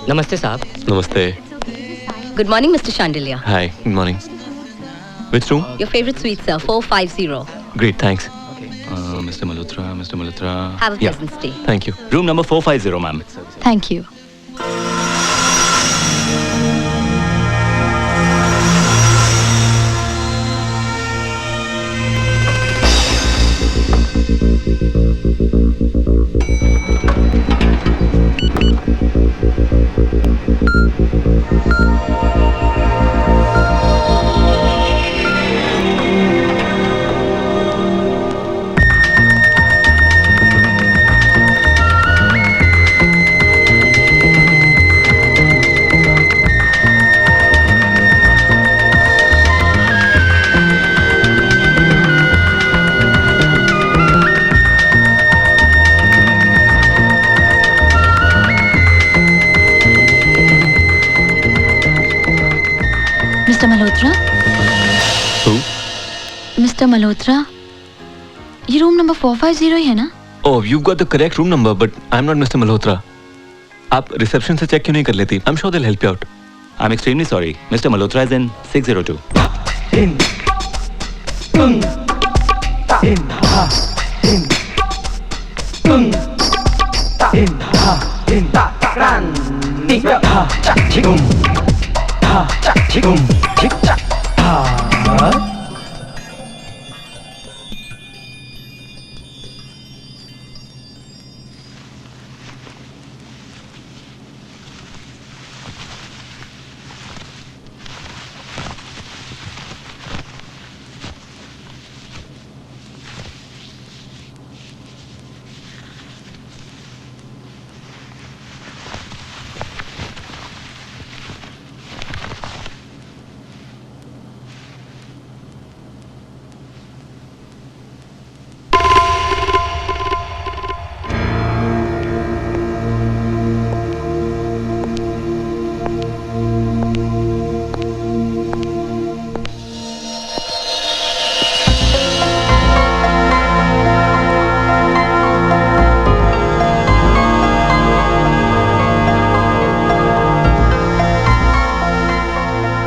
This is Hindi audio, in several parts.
नमस्ते साहब। नमस्ते। Good morning, Mr. Chandelier. Hi, good morning. Which room? Your favorite suite, sir. 450. Great, thanks. Mr. Malhotra. Have a pleasant stay. Thank you. Room number 450, ma'am. Thank you. Mr. Malhotra? Who? Mr. Malhotra? ये रूम नंबर 450 ही है ना? Oh, you've got the correct room number, but I'm not Mr. Malhotra. आप रिसेप्शन से चेक क्यों नहीं कर लेती? I'm sure they'll help you out. I'm extremely sorry. Mr. Malhotra is in 602.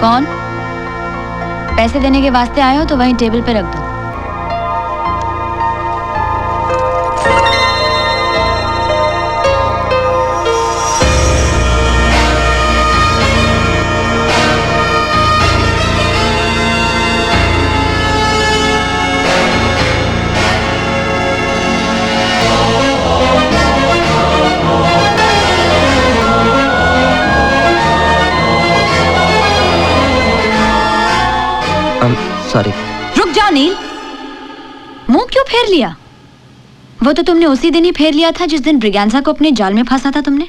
कौन? पैसे देने के वास्ते आए हो तो वहीं टेबल पे रख दो। सॉरी। रुक जाओ नील, मुंह क्यों फेर लिया? वो तो तुमने उसी दिन ही फेर लिया था जिस दिन ब्रिगेंजा को अपने जाल में फंसा था तुमने।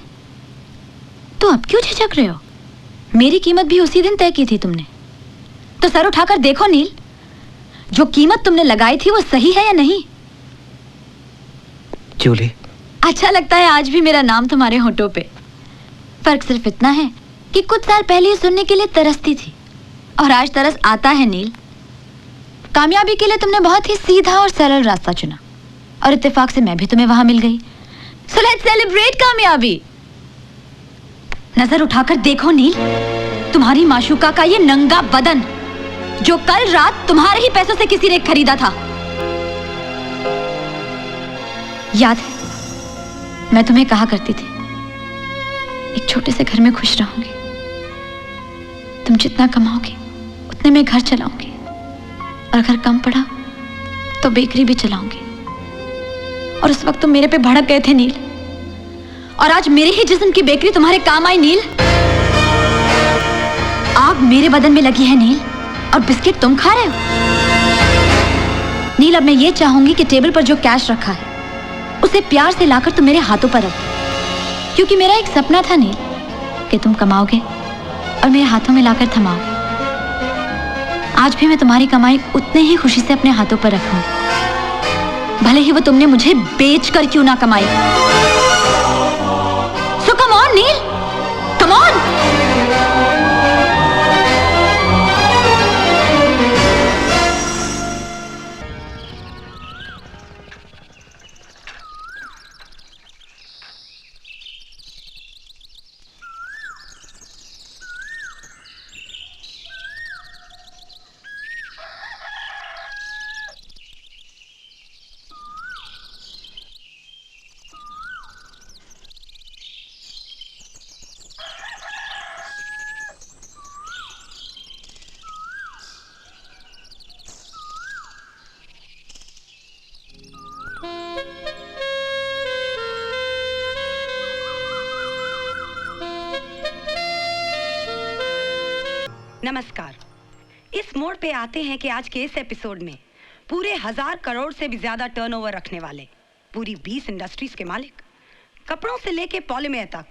तो अब क्यों झिझक रहे हो? मेरी कीमत भी उसी दिन तय की थी तुमने। तो सर उठाकर देखो नील, जो कीमत तुमने लगाई थी वो सही है या नहीं? जूली। अच्छा लगता है आज भी मेरा नाम तुम्हारे होठों पे। फर्क सिर्फ इतना है कि कुछ साल पहले ही सुनने के लिए तरसती थी और आज तरस आता है नील। कामयाबी के लिए तुमने बहुत ही सीधा और सरल रास्ता चुना और इत्तेफाक से मैं भी तुम्हें वहां मिल गई। सो लेट्स सेलिब्रेट कामयाबी। नजर उठाकर देखो नील, तुम्हारी माशूका का ये नंगा बदन जो कल रात तुम्हारे ही पैसों से किसी ने खरीदा था। याद है मैं तुम्हें कहा करती थी एक छोटे से घर में खुश रहूंगी, तुम जितना कमाओगे उतने में घर चलाऊंगी और अगर कम पड़ा तो बेकरी भी चलाऊंगी। और उस वक्त तुम मेरे पे भड़क गए थे नील, और आज मेरे ही जिस्म की बेकरी तुम्हारे काम आई नील। आग मेरे बदन में लगी है नील और बिस्किट तुम खा रहे हो। नील अब मैं ये चाहूंगी कि टेबल पर जो कैश रखा है उसे प्यार से लाकर तुम मेरे हाथों पर रख दो, क्योंकि मेरा एक सपना था नील कि तुम कमाओगे और मेरे हाथों में लाकर थमाओगे। आज भी मैं तुम्हारी कमाई उतने ही खुशी से अपने हाथों पर रखूंगी, भले ही वो तुमने मुझे बेचकर क्यों ना कमाई। So come on Neel, come on. नमस्कार। इस मोड़ पे आते हैं कि आज के इस एपिसोड में पूरे 1000 करोड़ से भी ज्यादा टर्नओवर रखने वाले, पूरी 20 इंडस्ट्रीज के मालिक, कपड़ों से लेके पॉलीमर तक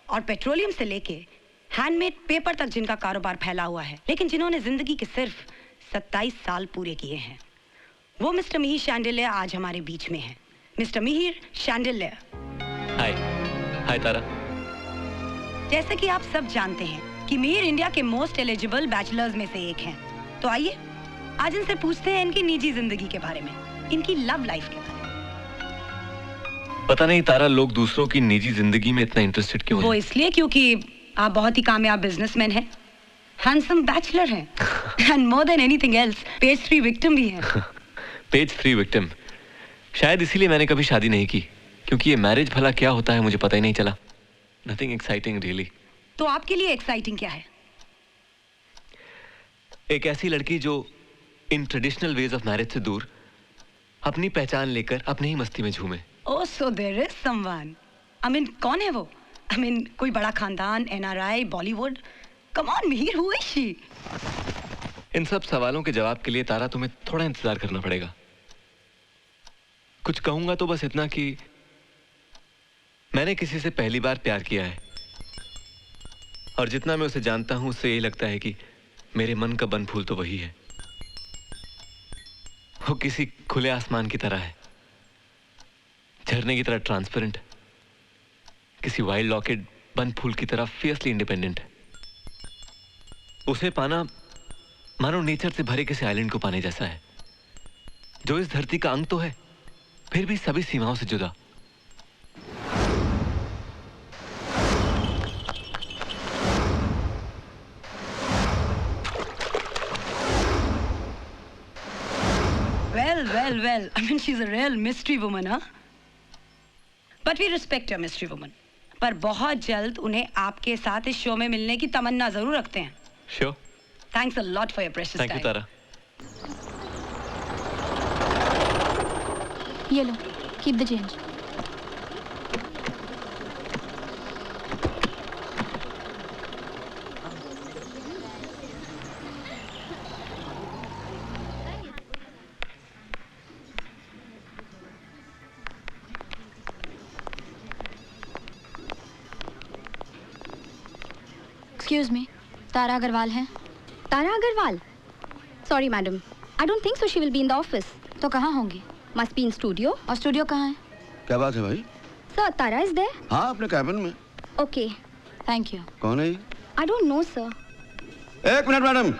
और पेट्रोलियम से लेके हैंडमेड पेपर तक जिनका कारोबार फैला हुआ है, लेकिन जिन्होंने जिंदगी के सिर्फ 27 साल पूरे किए हैं, वो मिस्टर मिहिर शैंडिल्य आज हमारे बीच में हैं। मिस्टर मिहिर शैंडिल्य। हाय। हाय तारा। जैसे कि आप सब जानते हैं कि मिहिर इंडिया के मोस्ट एलिजिबल बैचलर्स में से एक हैं, तो आइए आज इनसे पूछते हैं इनकी निजी जिंदगी के बारे में, इनकी लव लाइफ के बारे में। पता नहीं तारा, लोग दूसरों की निजी जिंदगी में इतना इंटरेस्टेड क्यों हैं? वो इसलिए क्योंकि आप बहुत ही कामयाब बिजनेसमैन हैं, हैंडसम बैचलर हैं, and more than anything else page 3 victim भी हैं। Page 3 victim. शायद इसीलिए मैंने कभी शादी नहीं की, क्योंकि ये मैरिज भला क्या होता है मुझे पता ही नहीं चला। Nothing exciting really. तो आपके लिए एक्साइटिंग क्या है? एक ऐसी लड़की जो in traditional ways of marriage से दूर अपनी पहचान लेकर अपनी ही मस्ती में झूमे। Oh, so there is someone. I mean, कौन है वो? आई मीन, कोई बड़ा खानदान, NRI, Bollywood? Come on Mihir, who is she? इन सब सवालों के जवाब के लिए तारा तुम्हें थोड़ा इंतजार करना पड़ेगा। कुछ कहूंगा तो बस इतना कि मैंने किसी से पहली बार प्यार किया है, और जितना मैं उसे जानता हूं उससे यही लगता है कि मेरे मन का बन फूल तो वही है। वो किसी खुले आसमान की तरह है, झरने की तरह ट्रांसपेरेंट, किसी वाइल्ड ऑर्किड बन फूल की तरह फियर्सली इंडिपेंडेंट है। उसे पाना मानो नेचर से भरे किसी आइलैंड को पाने जैसा है, जो इस धरती का अंग तो है, फिर भी सभी सीमाओं से जुदा। Well, I mean, she's a real mystery woman, huh? But we respect your mystery woman. पर बहुत जल्द उन्हें आपके साथ इस शो में मिलने की तमन्ना जरूर रखते हैं। Sure. Thanks a lot for your precious time. Thank you, तारा। ये लो, keep the change. Excuse me, तारा अग्रवाल है? Tara Agarwal? Sorry, madam. I don't think so. She will be in the office. तो कहाँ होंगी? Must be in studio. और स्टूडियो कहाँ है? क्या बात है भाई? Sir, Tara is there? हाँ, अपने कैबिन में। Okay. Thank you. कौन है ये? I don't know, sir. एक मिनट मैडम,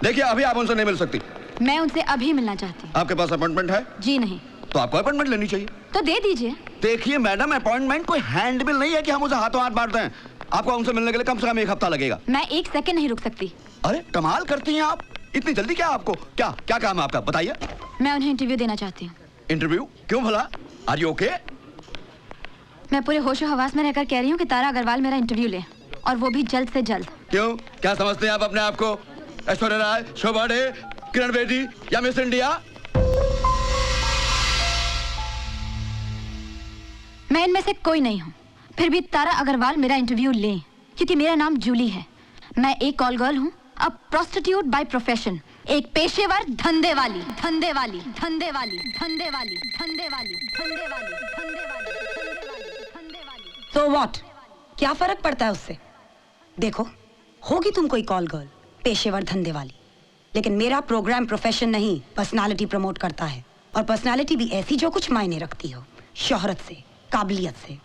देखिए अभी आप उनसे नहीं मिल सकती। मैं उनसे अभी मिलना चाहती हूँ। आपके पास अपॉइंटमेंट है? जी नहीं। तो आपको अपॉइंटमेंट लेनी चाहिए। तो दे दीजिए। देखिए मैडम, अपॉइंटमेंट कोई हैंडबिल नहीं है कि हम उसे हाथों हाथ बांट दें। आपको उनसे मिलने के लिए कम से कम 1 हफ्ता लगेगा। मैं 1 सेकंड नहीं रुक सकती। अरे कमाल करती हैं आप, इतनी जल्दी क्या आपको? क्या क्या काम है आपका, बताइए। मैं उन्हें इंटरव्यू देना चाहती हूँ। इंटरव्यू? क्यों भला? Are you okay? मैं पूरे होशो हवास में रहकर कह रही हूँ कि तारा अग्रवाल मेरा इंटरव्यू ले, और वो भी जल्द से जल्द। क्यों, क्या समझते हैं आप अपने आप को? ऐश्वर्या राय, शोभा डे, किरण बेदी या मिस इंडिया? मैं इनमें से कोई नहीं हूँ, फिर भी तारा अग्रवाल मेरा इंटरव्यू लें, क्योंकि मेरा नाम जूली है। मैं एक कॉल गर्ल हूँ, अ प्रोस्टिट्यूट बाय प्रोफेशन, एक पेशेवर धंधे वाली, धंधे वाली, धंधे वाली, धंधे वाली, धंधे वाली, धंधे वाली, धंधे वाली, धंधे वाली, धंधे वाली। So what? क्या फर्क पड़ता है उससे? देखो, होगी तुम कोई कॉल गर्ल, पेशेवर धंधे वाली, लेकिन मेरा प्रोग्राम प्रोफेशन नहीं, पर्सनालिटी प्रमोट करता है, और पर्सनालिटी भी ऐसी जो कुछ मायने रखती हो, शोहरत से, काबिलियत से।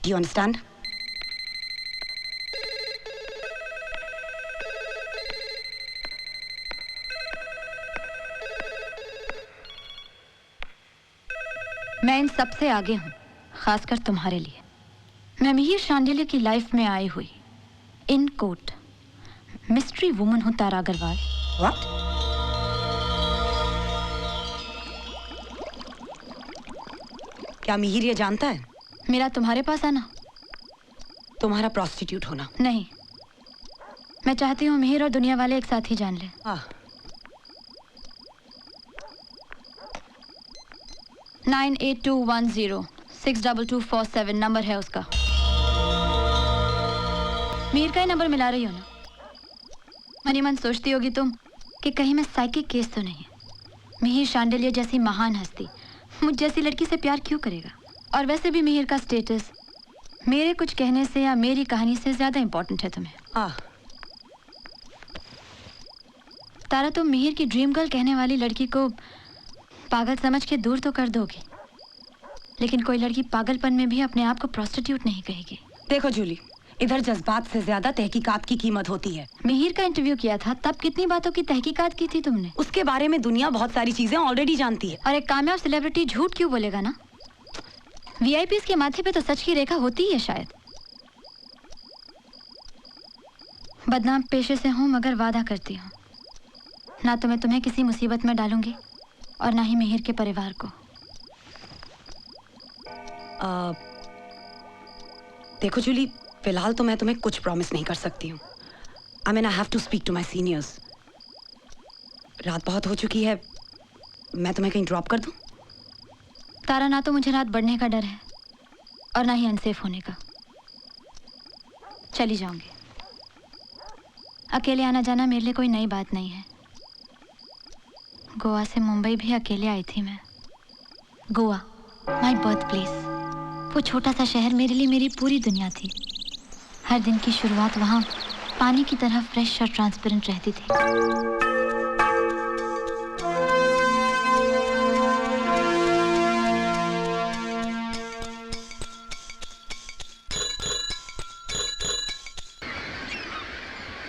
Do you understand? मैं इन सबसे आगे हूँ, खासकर तुम्हारे लिए। मैं मिहिर शांडिल्य की लाइफ में आई हुई इन कोट मिस्ट्री वुमन हूँ तारा अग्रवाल। What? क्या मिहिर ये जानता है मेरा तुम्हारे पास आना? तुम्हारा प्रोस्टिट्यूट होना? नहीं, मैं चाहती हूँ मिहिर और दुनिया वाले एक साथ ही जान लें। 9821062247 नंबर है उसका। मीर का ही नंबर मिला रही हो ना? मन ही मन सोचती होगी तुम कि कहीं मैं साइकिक केस तो नहीं। मिहिर शांडिल्य जैसी महान हस्ती मुझ जैसी लड़की से प्यार क्यों करेगा? और वैसे भी मिहिर का स्टेटस मेरे कुछ कहने से या मेरी कहानी से ज्यादा इंपॉर्टेंट है तुम्हें। तारा, तुम मिहिर की ड्रीम गर्ल कहने वाली लड़की को पागल समझ के दूर तो कर दोगी, लेकिन कोई लड़की पागलपन में भी अपने आप को प्रोस्टिट्यूट नहीं कहेगी। देखो जूली, इधर जज्बात से ज्यादा तहकीकात की कीमत होती है। मिहिर का इंटरव्यू किया था, तब कितनी बातों की तहकीकात की थी तुमने? उसके बारे में दुनिया बहुत सारी चीजें ऑलरेडी जानती है। और एक कामयाब सेलिब्रिटी झूठ क्यों बोलेगा ना? वीआईपीज़ के माथे पे तो सच की रेखा होती ही है शायद। बदनाम पेशे से हूँ, मगर वादा करती हूँ ना तो मैं तुम्हें किसी मुसीबत में डालूंगी और ना ही मिहिर के परिवार को। देखो जूली, फिलहाल तो मैं तुम्हें कुछ प्रॉमिस नहीं कर सकती हूँ। I mean I have to speak to my seniors. रात बहुत हो चुकी है, मैं तुम्हें कहीं ड्रॉप कर दूँ? तारा, ना तो मुझे रात बढ़ने का डर है और ना ही अनसेफ होने का। चली जाऊंगी। अकेले आना जाना मेरे लिए कोई नई बात नहीं है। गोवा से मुंबई भी अकेले आई थी मैं। Goa, my birth place. वो छोटा सा शहर मेरे लिए मेरी पूरी दुनिया थी। हर दिन की शुरुआत वहाँ पानी की तरह फ्रेश और ट्रांसपेरेंट रहती थी।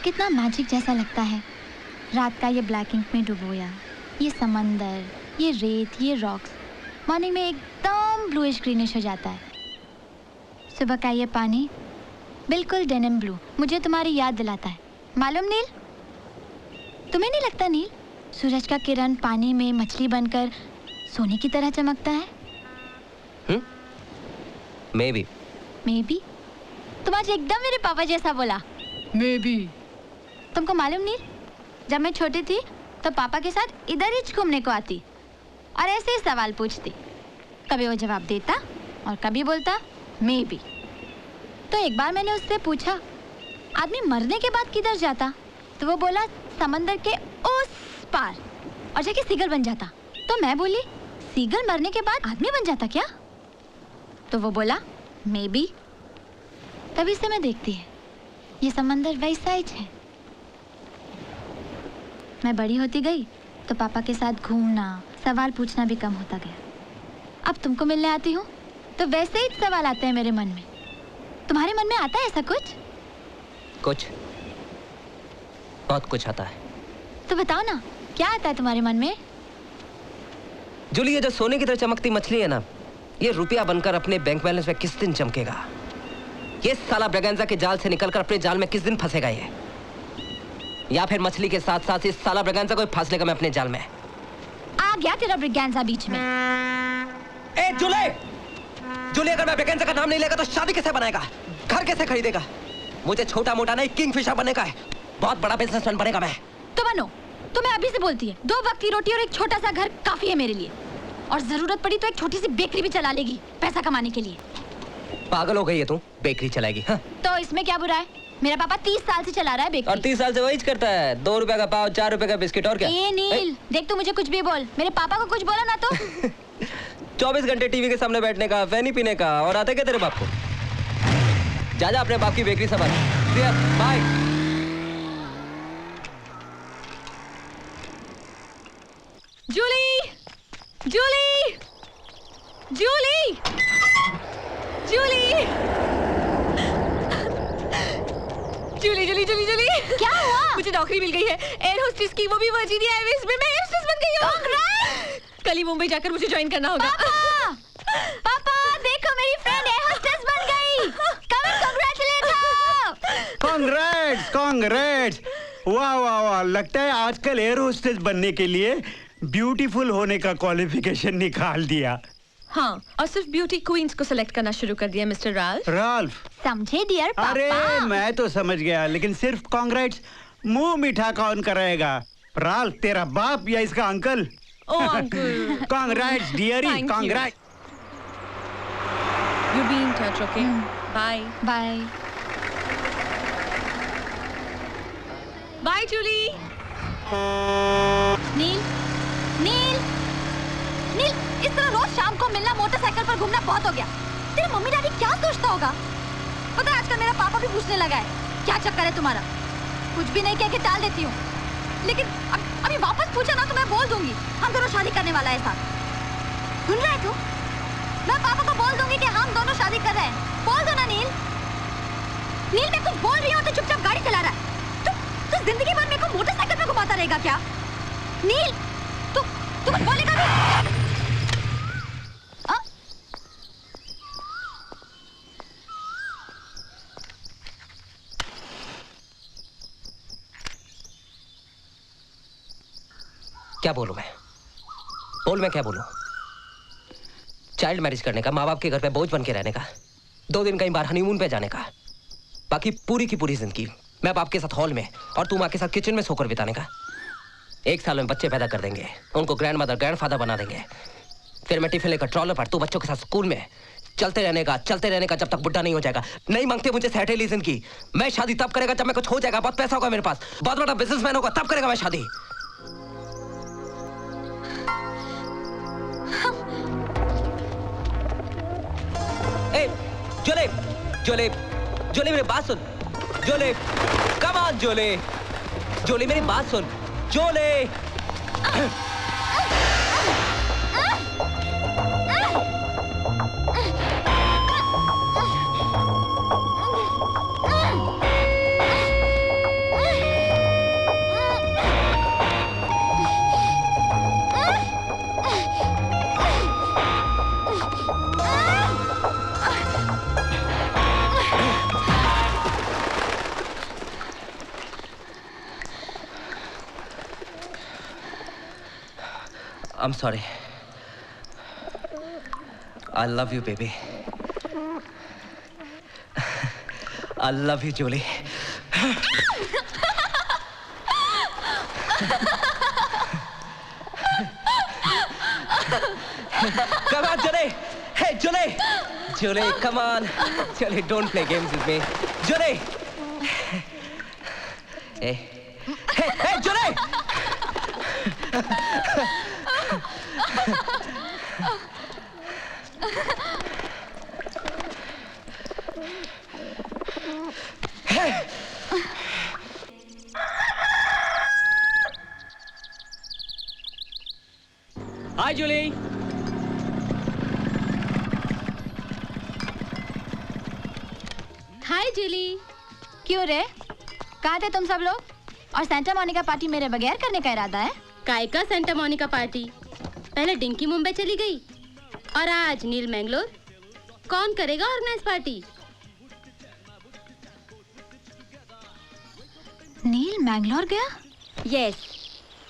कितना मैजिक जैसा लगता है रात का ये ब्लैक इंक में डुबोया, ये समंदर, ये रेत, ये रॉक्स मॉर्निंग में एकदम ब्लूइश ग्रीनिश हो जाता है। सुबह का ये पानी बिल्कुल डेनिम ब्लू मुझे तुम्हारी याद दिलाता है। मालूम नील, तुम्हें नहीं लगता नील, सूरज का किरण पानी में मछली बनकर सोने की तरह चमकता है? May be. तुम आज एकदम मेरे पापा जैसा बोला। May be. तुमको मालूम नील, जब मैं छोटी थी तो पापा के साथ इधर ही घूमने को आती और ऐसे ही सवाल पूछती। कभी वो जवाब देता और कभी बोलता मे बी। तो एक बार मैंने उससे पूछा, आदमी मरने के बाद किधर जाता? तो वो बोला समंदर के उस पार, और जाके सीगल बन जाता। तो मैं बोली, सीगल मरने के बाद आदमी बन जाता क्या? तो वो बोला मे बी। तभी से मैं देखती है ये समंदर वैसा ही है। मैं बड़ी होती गई तो पापा के साथ घूमना, सवाल पूछना भी कम होता गया। अब तुमको मिलने आती हूँ तो वैसे ही सवाल आते हैं मेरे मन में। तुम्हारे मन में आता है ऐसा कुछ? कुछ, बहुत कुछ आता है। तो बताओ ना, क्या आता है तुम्हारे मन में? जूली, ये जो सोने की तरह चमकती मछली है ना, ये रुपया बनकर अपने बैंक बैलेंस में किस दिन चमकेगा? ये साला ब्रगेंजा के जाल से निकलकर अपने जाल में किस दिन फंसेगा ये? या फिर मछली के साथ साथ इस साला ब्रगेंजा को फंस लेगा मैं अपने जाल में? आ गया तेरा ब्रगेंजा बीच में। ए जूली, जूली, अगर मैं ब्रगेंजा का नाम नहीं लेगा तो शादी कैसे बनाएगा, घर कैसे खरीदेगा? मुझे छोटा मोटा नहीं, किंगफिशर बनने का है। बहुत बड़ा बिजनेसमैन बनेगा मैं। तो बनो। तुम्हें अभी से बोलती है, 2 वक्त की रोटी और एक छोटा सा घर काफी है मेरे लिए, और जरूरत पड़ी तो एक छोटी सी बेकरी भी चला लेगी पैसा कमाने के लिए। पागल हो गई है तू? बेकरी चलाएगी? हाँ? तो इसमें क्या बुरा है? मेरा पापा 30 साल से चला रहा है बेकरी। और 30 साल से वही करता है। 2 रुपए का पाव, 4 रुपए का बिस्किट, और क्या? ए नील, देख तू मुझे कुछ भी बोल, मेरे पापा को कुछ बोला ना तो 24 घंटे टीवी के सामने बैठने का, फैनी पीने का, और आते क्या तेरे बाप को? जा जा अपने बाप की बेकरी संभाल। Bye. Jully, Julie, Julie, Julie, Julie, Julie, Julie, Jully, क्या हुआ? मुझे नौकरी मिल गई है एयर होस्टेस की, वो भी वर्जीनिया एयरवेज में। मैं एयर होस्टेस बन गई हूँ। कल ही मुंबई जाकर मुझे ज्वाइन करना होगा। पापा, देखो मेरी फ्रेंड एयर होस्टेस बन गई। Come and congratulate her। Congrats, congrats. वाह वाह वाह, लगता है आजकल एयर होस्टेस बनने के लिए ब्यूटीफुल होने का क्वालिफिकेशन निकाल दिया। हाँ, और सिर्फ ब्यूटी क्वींस को सिलेक्ट करना शुरू कर दिया मिस्टर राल्फ। समझे डियर पापा? अरे मैं तो समझ गया, लेकिन सिर्फ कांग्रेट्स मुंह मीठा कौन कराएगा? राल्फ तेरा बाप या इसका uncle? Oh uncle. Congrats dearie, congrats. You be in touch, okay? Bye. Bye. Bye, hi Julie. Neel, Neel, Neel, इस तरह रोज शाम को मिलना, मोटरसाइकिल पर घूमना बहुत हो गया। तेरे मम्मी डैडी क्या सोचता होगा? पता है आजकल मेरा पापा भी पूछने लगा है क्या चक्कर है तुम्हारा। कुछ भी नहीं कह के टाल देती हूँ, लेकिन अभी वापस पूछा ना तो मैं बोल दूंगी हम दोनों शादी करने वाला है साथ। सुन रहा है तू? मैं पापा को बोल दूंगी कि हम दोनों शादी कर रहे हैं। बोल दो ना नील। नील मैं कुछ बोल रही हूँ तो चुपचाप गाड़ी चला रहा है। तू जिंदगी भर मेरे को मोटरसाइकिल पे घुमाता रहेगा क्या? नील तू कुछ बोलेगा भी? क्या बोलूं मैं? बोल मैं क्या बोलूं? चाइल्ड मैरिज करने का, माँ बाप के घर पे बोझ बन के रहने का, 2 दिन कहीं बाहर हनीमून पे जाने का, बाकी पूरी की पूरी जिंदगी मैं बाप के साथ हॉल में और तू माँ के साथ किचन में सोकर बिताने का। 1 साल में बच्चे पैदा कर देंगे, उनको ग्रैंड मदर ग्रैंड फादर बना देंगे। फिर मैं टिफिन लेकर ट्रॉलर पर तू बच्चों के साथ स्कूल में चलते रहने का जब तक बुढ़ा नहीं हो जाएगा। नहीं मांगते मुझे सैटेली जिंदगी। मैं शादी तब करेगा जब मैं कुछ हो जाएगा, बहुत पैसा होगा मेरे पास, बहुत बड़ा बिजनेसमैन होगा, तब करेगा मैं शादी। जोले, जोले, जोले मेरी बात सुन। जोले, कम ऑन जोले, जोले मेरी बात सुन। जोले, I'm sorry. I love you, baby. I love you, Julie. Come on, Julie. Hey, Julie. Julie, come on. Julie, don't play games with me. Julie. Hey. Hey, hey, Julie. हाय जूली। हाय जूली। क्यों रे, कहाँ थे तुम सब लोग? और सेंटा मोनिका पार्टी मेरे बगैर करने का इरादा है? काय का सेंटा मोनिका पार्टी? पहले डिंकी मुंबई चली गई और आज नील मैंगलोर। कौन करेगा ऑर्गेनाइज पार्टी? नील मैंगलोर गया? यस,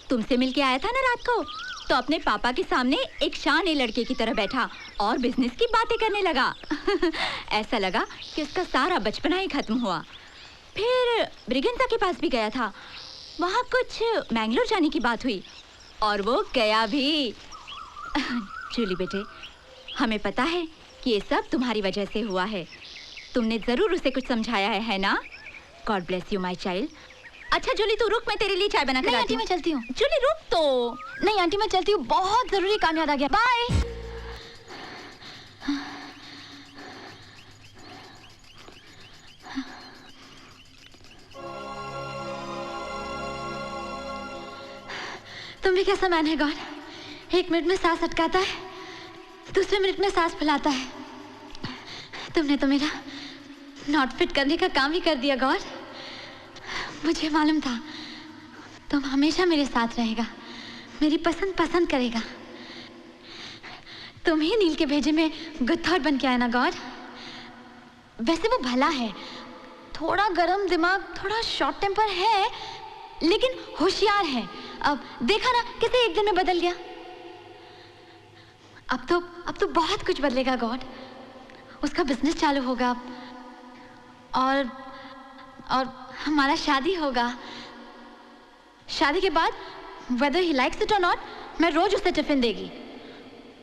तुमसे मिलके आया था ना रात को, तो अपने पापा के सामने एक शाने लड़के की तरह बैठा और बिजनेस की बातें करने लगा। ऐसा लगा कि उसका सारा बचपना ही खत्म हुआ। फिर ब्रिगेंजा के पास भी गया था, वहाँ कुछ मैंगलोर जाने की बात हुई और वो गया भी। जूली बेटे, हमें पता है कि ये सब तुम्हारी वजह से हुआ है। तुमने जरूर उसे कुछ समझाया है ना? God bless you my child. अच्छा जूली तू रुक, मैं तेरे लिए चाय बना कर आती हूँ। मैं चलती हूँ। जूली रुक तो। नहीं आंटी मैं चलती हूँ, बहुत जरूरी काम याद आ गया। बाय। तुम भी कैसा मैन है गॉड? 1 मिनट में सांस अटकाता है, दूसरे मिनट में सांस फैलाता है। तुमने तो मेरा नॉट फिट करने का काम ही कर दिया गॉड। मुझे मालूम था तुम हमेशा मेरे साथ रहेगा, मेरी पसंद पसंद करेगा। तुम ही नील के भेजे में गुड थॉट बन के आया ना गॉड। वैसे वो भला है, थोड़ा गरम दिमाग, थोड़ा शॉर्ट टेम्पर है, लेकिन होशियार है। अब देखा ना कैसे 1 दिन में बदल गया। अब तो बहुत कुछ बदलेगा गॉड। उसका बिजनेस चालू होगा और हमारा शादी होगा। शादी के बाद whether he likes it or not, मैं रोज उसे टिफिन देगी।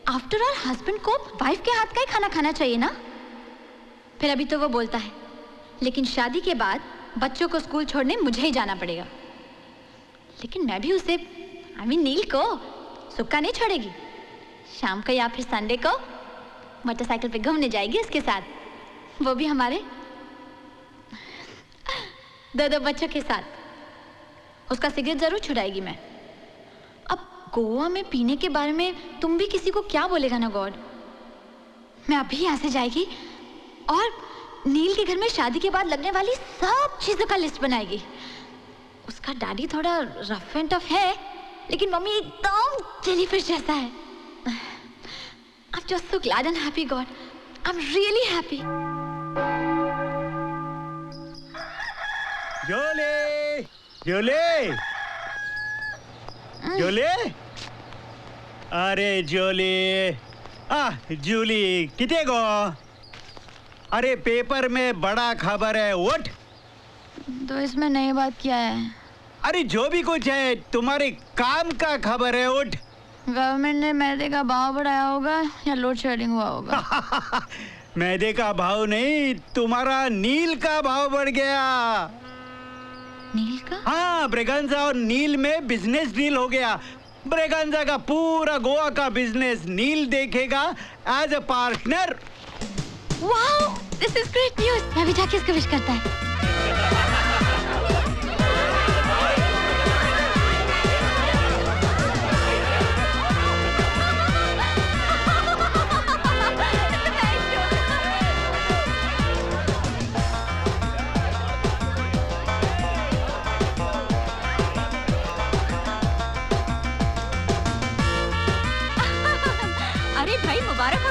आफ्टर ऑल हस्बैंड को वाइफ के हाथ का ही खाना खाना चाहिए ना। फिर अभी तो वो बोलता है, लेकिन शादी के बाद बच्चों को स्कूल छोड़ने मुझे ही जाना पड़ेगा। लेकिन मैं भी उसे नील को सुक्का नहीं छोड़ेगी। शाम को या फिर संडे को मोटरसाइकिल पे घूमने जाएगी उसके साथ, वो भी हमारे 2 बच्चों के साथ। उसका सिगरेट जरूर छुड़ाएगी मैं। अब गोवा में पीने के बारे में तुम भी किसी को क्या बोलेगा ना गॉड। मैं अभी यहाँ से जाएगी और नील के घर में शादी के बाद लगने वाली सब चीजों का लिस्ट बनाएगी। उसका डैडी थोड़ा रफ एंड टफ है, लेकिन मम्मी एकदम जेलीफिश जैसा है। I'm just so glad and happy, God. I'm really happy. जोले, जोले, जोले, अरे जोली, जूली, कितने गो? अरे पेपर में बड़ा खबर है, उठ। तो इसमें नई बात क्या है? अरे जो भी कुछ है, तुम्हारे काम का खबर है, उठ। गवर्नमेंट ने मैदे का भाव बढ़ाया होगा या लोड शेडिंग हुआ होगा? मैदे का भाव नहीं, तुम्हारा नील का भाव बढ़ गया। नील का? हाँ, ब्रेगेंजा और नील में बिजनेस डील हो गया। ब्रेगेंजा का पूरा गोवा का बिजनेस नील देखेगा as a partner. Wow, this is great news. मैं भी जाके इसको विश करता है।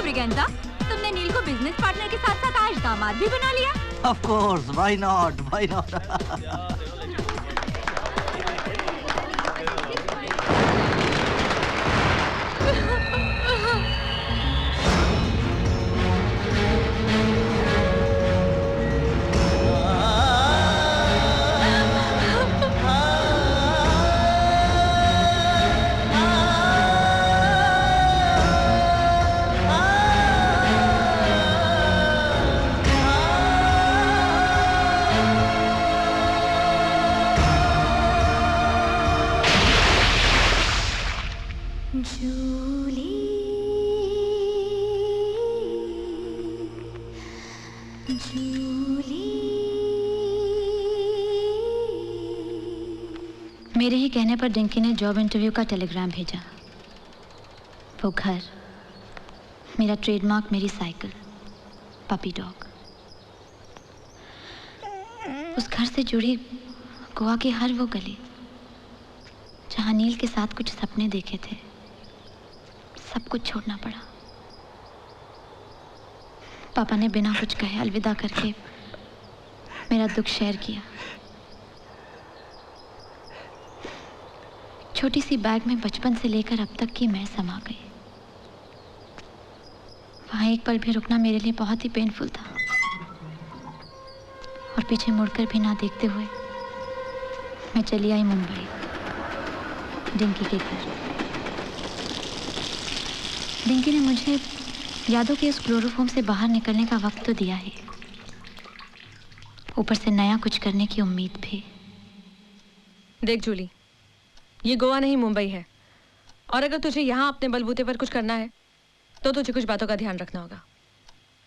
ब्रिगेंजा, तुमने नील को बिजनेस पार्टनर के साथ साथ आज दामाद भी बना लिया। Of course, why not? Why not? मेरे ही कहने पर डिंकी ने जॉब इंटरव्यू का टेलीग्राम भेजा। वो घर, मेरा ट्रेडमार्क, मेरी साइकिल, पपी डॉग। उस घर से जुड़ी गोवा की हर वो गली जहां नील के साथ कुछ सपने देखे थे, सब कुछ छोड़ना पड़ा। पापा ने बिना कुछ कहे अलविदा करके मेरा दुख शेयर किया। छोटी सी बैग में बचपन से लेकर अब तक की मैं समा गई। वहाँ एक पल भी रुकना मेरे लिए बहुत ही पेनफुल था। और पीछे मुड़कर भी ना देखते हुए मैं चली आई मुंबई, डिंकी के घर। डिंकी ने मुझे यादों के उस क्लोरोफॉर्म से बाहर निकलने का वक्त तो दिया ही, ऊपर से नया कुछ करने की उम्मीद भी। देख जूली, ये गोवा नहीं मुंबई है, और अगर तुझे यहाँ अपने बलबूते पर कुछ करना है तो तुझे कुछ बातों का ध्यान रखना होगा।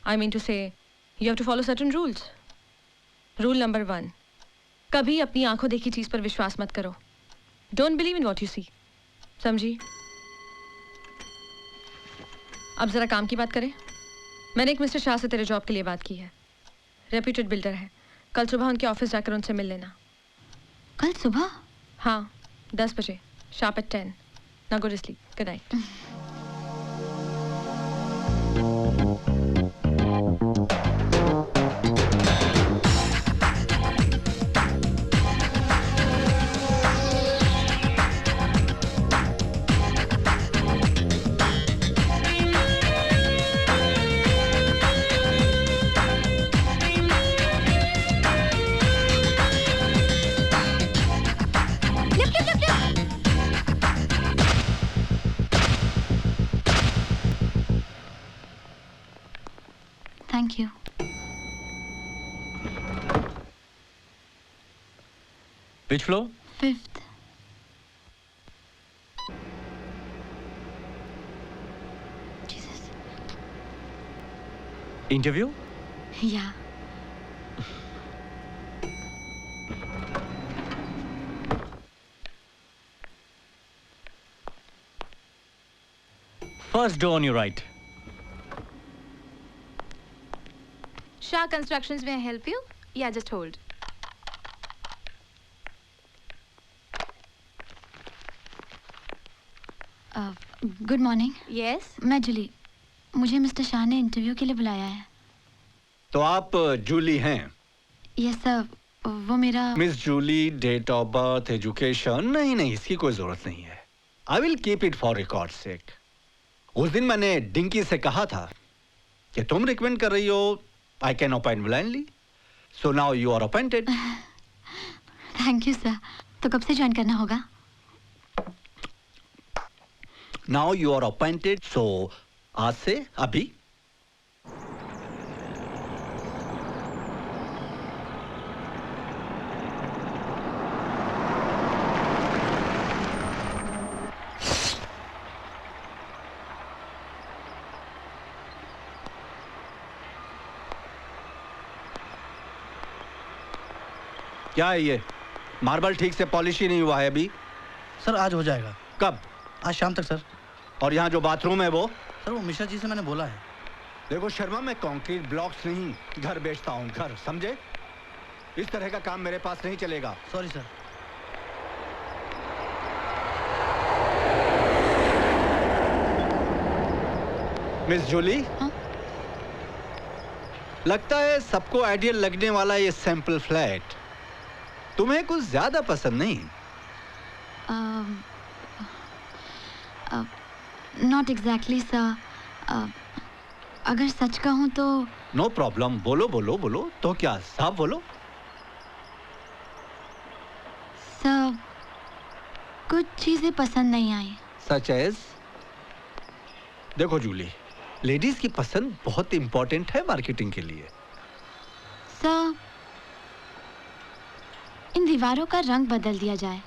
I mean to say you have to follow certain rules. Rule number 1, कभी अपनी आंखों देखी चीज पर विश्वास मत करो। Don't believe in what you see. समझी? अब जरा काम की बात करें। मैंने एक मिस्टर शाह से तेरे जॉब के लिए बात की है। रेप्यूटेड बिल्डर है। कल सुबह उनके ऑफिस जाकर उनसे मिल लेना। कल सुबह? हाँ, 10 बजे, sharp at 10. Now go to sleep. Good night. Thank you. Which floor? 5th. Interview? या First door on your right. Shah Constructions, may I help you? Yeah, just hold. Good morning. Yes? मैं जूली, मुझे मिस्टर शाह ने इंटरव्यू के लिए बुलाया है। तो आप जूली हैं? यस सर, वो मेरा Miss Julie, date of birth, education? नहीं, इसकी कोई जरूरत नहीं है। I will keep it for record sake. उस दिन मैंने डिंकी से कहा था कि तुम रिकमेंड कर रही हो, I can appoint blindly, so now you are appointed. Thank you sir. तो कब से ज्वाइन करना होगा? Now you are appointed, so आज से, अभी। क्या है ये? मार्बल ठीक से पॉलिश ही नहीं हुआ है अभी। सर आज हो जाएगा। कब? आज शाम तक सर। और यहाँ जो बाथरूम है वो? सर वो मिश्रा जी से मैंने बोला है। देखो शर्मा, मैं कंक्रीट ब्लॉक्स नहीं घर बेचता हूँ, घर, समझे? इस तरह का काम मेरे पास नहीं चलेगा। Sorry sir. मिस जूली, लगता है सबको आइडियल लगने वाला ये सैंपल फ्लैट तुम्हें कुछ ज्यादा पसंद नहीं। Not exactly sir. अगर सच कहूँ तो नो प्रॉब्लम, बोलो बोलो बोलो। तो क्या, साफ बोलो। सर कुछ चीजें पसंद नहीं आई। Such as? देखो जूली, लेडीज की पसंद बहुत इंपॉर्टेंट है मार्केटिंग के लिए। सर इन दीवारों का रंग बदल दिया जाए।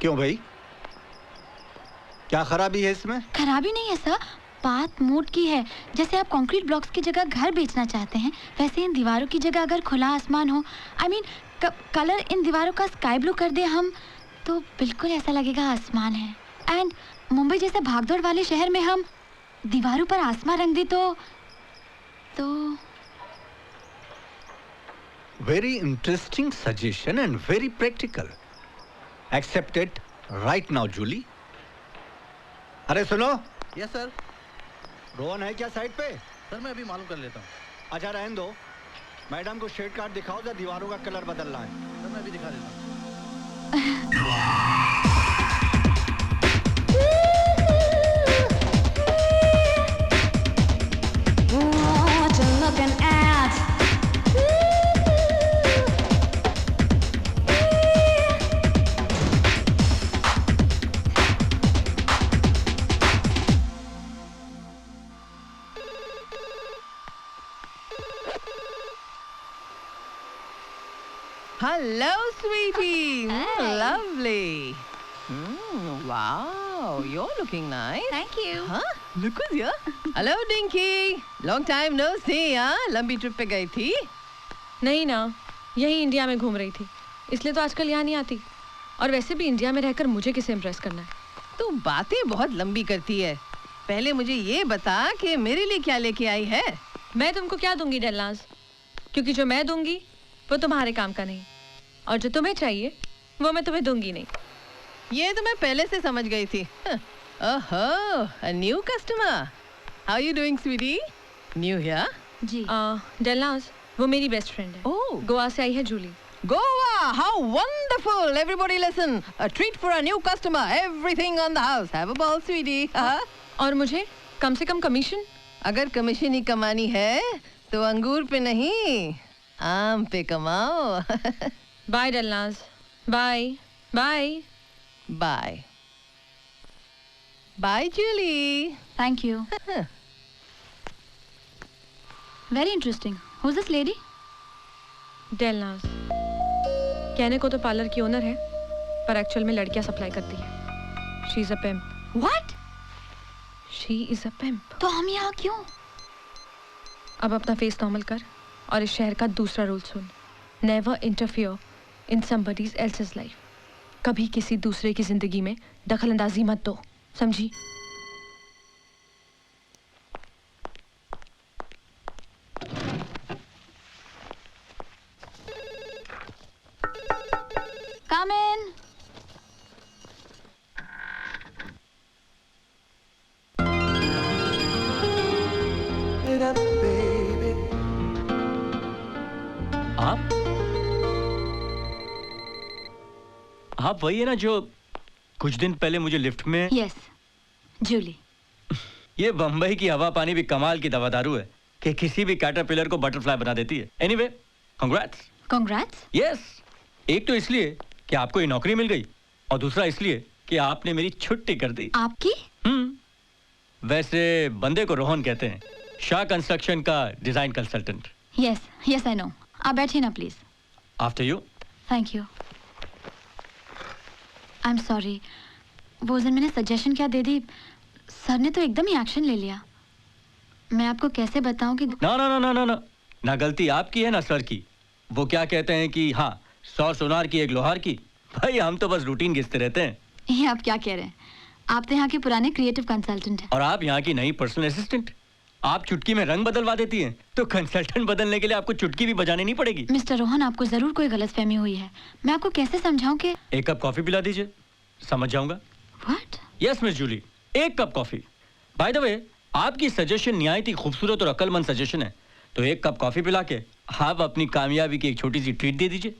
क्यों भाई, क्या खराबी है इसमें? खराबी नहीं है सर, बात मूड की है। जैसे आप कंक्रीट ब्लॉक्स की जगह घर बेचना चाहते हैं, वैसे इन दीवारों की जगह अगर खुला आसमान हो, आई मीन कलर इन दीवारों का स्काई ब्लू कर दे हम, तो बिल्कुल ऐसा लगेगा आसमान है। एंड मुंबई जैसे भागदौड़ वाले शहर में हम दीवारों पर आसमान रंग दे तो very interesting suggestion and very practical. Accepted right now Julie. अरे सुनो। Yes sir. रोहन है क्या साइड पे? सर मैं अभी मालूम कर लेता हूँ। अच्छा रहने दो, मैडम को शेड कार्ड दिखाओ, जरा दीवारों का कलर बदलना है। सर मैं अभी दिखा देता हूँ। Hello, sweetie. Lovely. Wow, you're looking nice. Thank you. Huh? Look who's here. Hello, Dinky. Long time no see, हाँ? लंबी ट्रिप पे गई थी? नहीं ना, यही इंडिया में घूम रही थी, इसलिए तो आजकल यहाँ नहीं आती। और वैसे भी इंडिया में रहकर मुझे किसे इम्प्रेस करना है? तू बातें बहुत लंबी करती है। पहले मुझे ये बता कि मेरे लिए क्या लेके आई है? मैं तुमको क्या दूंगी डेल्लास? क्योंकि जो मैं दूंगी वो तुम्हारे काम का नहीं, और जो तुम्हें चाहिए वो मैं तुम्हें दूंगी नहीं। ये तो मैं पहले से समझ गई थी। ओहो, a new customer. How you doing, sweetie? New here? जी। डेल्लास, वो मेरी बेस्ट फ्रेंड है। Oh. गोवा से आई है Jully. Goa, how wonderful! Everybody listen. A treat for a new customer. Everything on the house. Have a ball, sweetie. और मुझे कम से कम कमीशन? अगर कमीशन ही कमानी है तो अंगूर पे नहीं, आम पे कमाओ। Bye Dallas, bye bye bye bye Julie. Thank you. Very interesting. Who is this lady? Dallas, कहने को तो पार्लर की ओनर है, पर एक्चुअल में लड़कियां सप्लाई करती है। She is a pimp. What? She is a pimp. तो हम यहाँ क्यों? अब अपना फेस नॉर्मल कर और इस शहर का दूसरा rule soon. Never interfere in somebody's else's life. कभी किसी दूसरे की जिंदगी में दखल अंदाजी मत दो, समझी? Come in. आप वही है ना जो कुछ दिन पहले मुझे लिफ्ट में? यस, जूली। ये बम्बई की हवा पानी भी कमाल की दवा दारू है कि किसी भी कैटरपिलर को बटरफ्लाई बना देती है। Anyway, congrats. कांग्रेट्स? यस। एक तो इसलिए कि आपको ये नौकरी मिल गई और दूसरा इसलिए कि आपने मेरी छुट्टी कर दी। आपकी? वैसे बंदे को रोहन कहते हैं, शाह कंस्ट्रक्शन का design consultant. Yes yes I know. आप बैठिए ना please. After you. Thank you. I am sorry, वो दिन मैंने सजेशन क्या दे दी, सर ने तो एकदम ही एक्शन ले लिया। मैं आपको कैसे बताऊं कि ना ना ना ना ना ना ना गलती आपकी है ना सर की। वो क्या कहते हैं कि हाँ 100 सोनार की एक लोहार की। भाई हम तो बस रूटीन घिसते रहते हैं। ये आप क्या कह रहे हैं? आप तो यहाँ के पुराने क्रिएटिव कंसल्टेंट हैं। और आप यहाँ की नई पर्सनल असिस्टेंट। आप चुटकी में रंग बदलवा देती हैं, तो कंसल्टेंट बदलने के लिए आपको चुटकी भी बजानी नहीं पड़ेगी। मिस्टर रोहन, आपको जरूर कोई गलतफहमी हुई है। मैं आपको कैसे समझाऊं कि एक कप कॉफी पिला दीजिए, समझ जाऊंगा। व्हाट? यस मिस जूली, एक cup coffee. By the way, आपकी सजेशन निहायत ही खूबसूरत और अक्लमंद सजेशन है, तो एक कप कॉफी पिला के आप अपनी कामयाबी की एक छोटी सी ट्रीट दे दीजिए।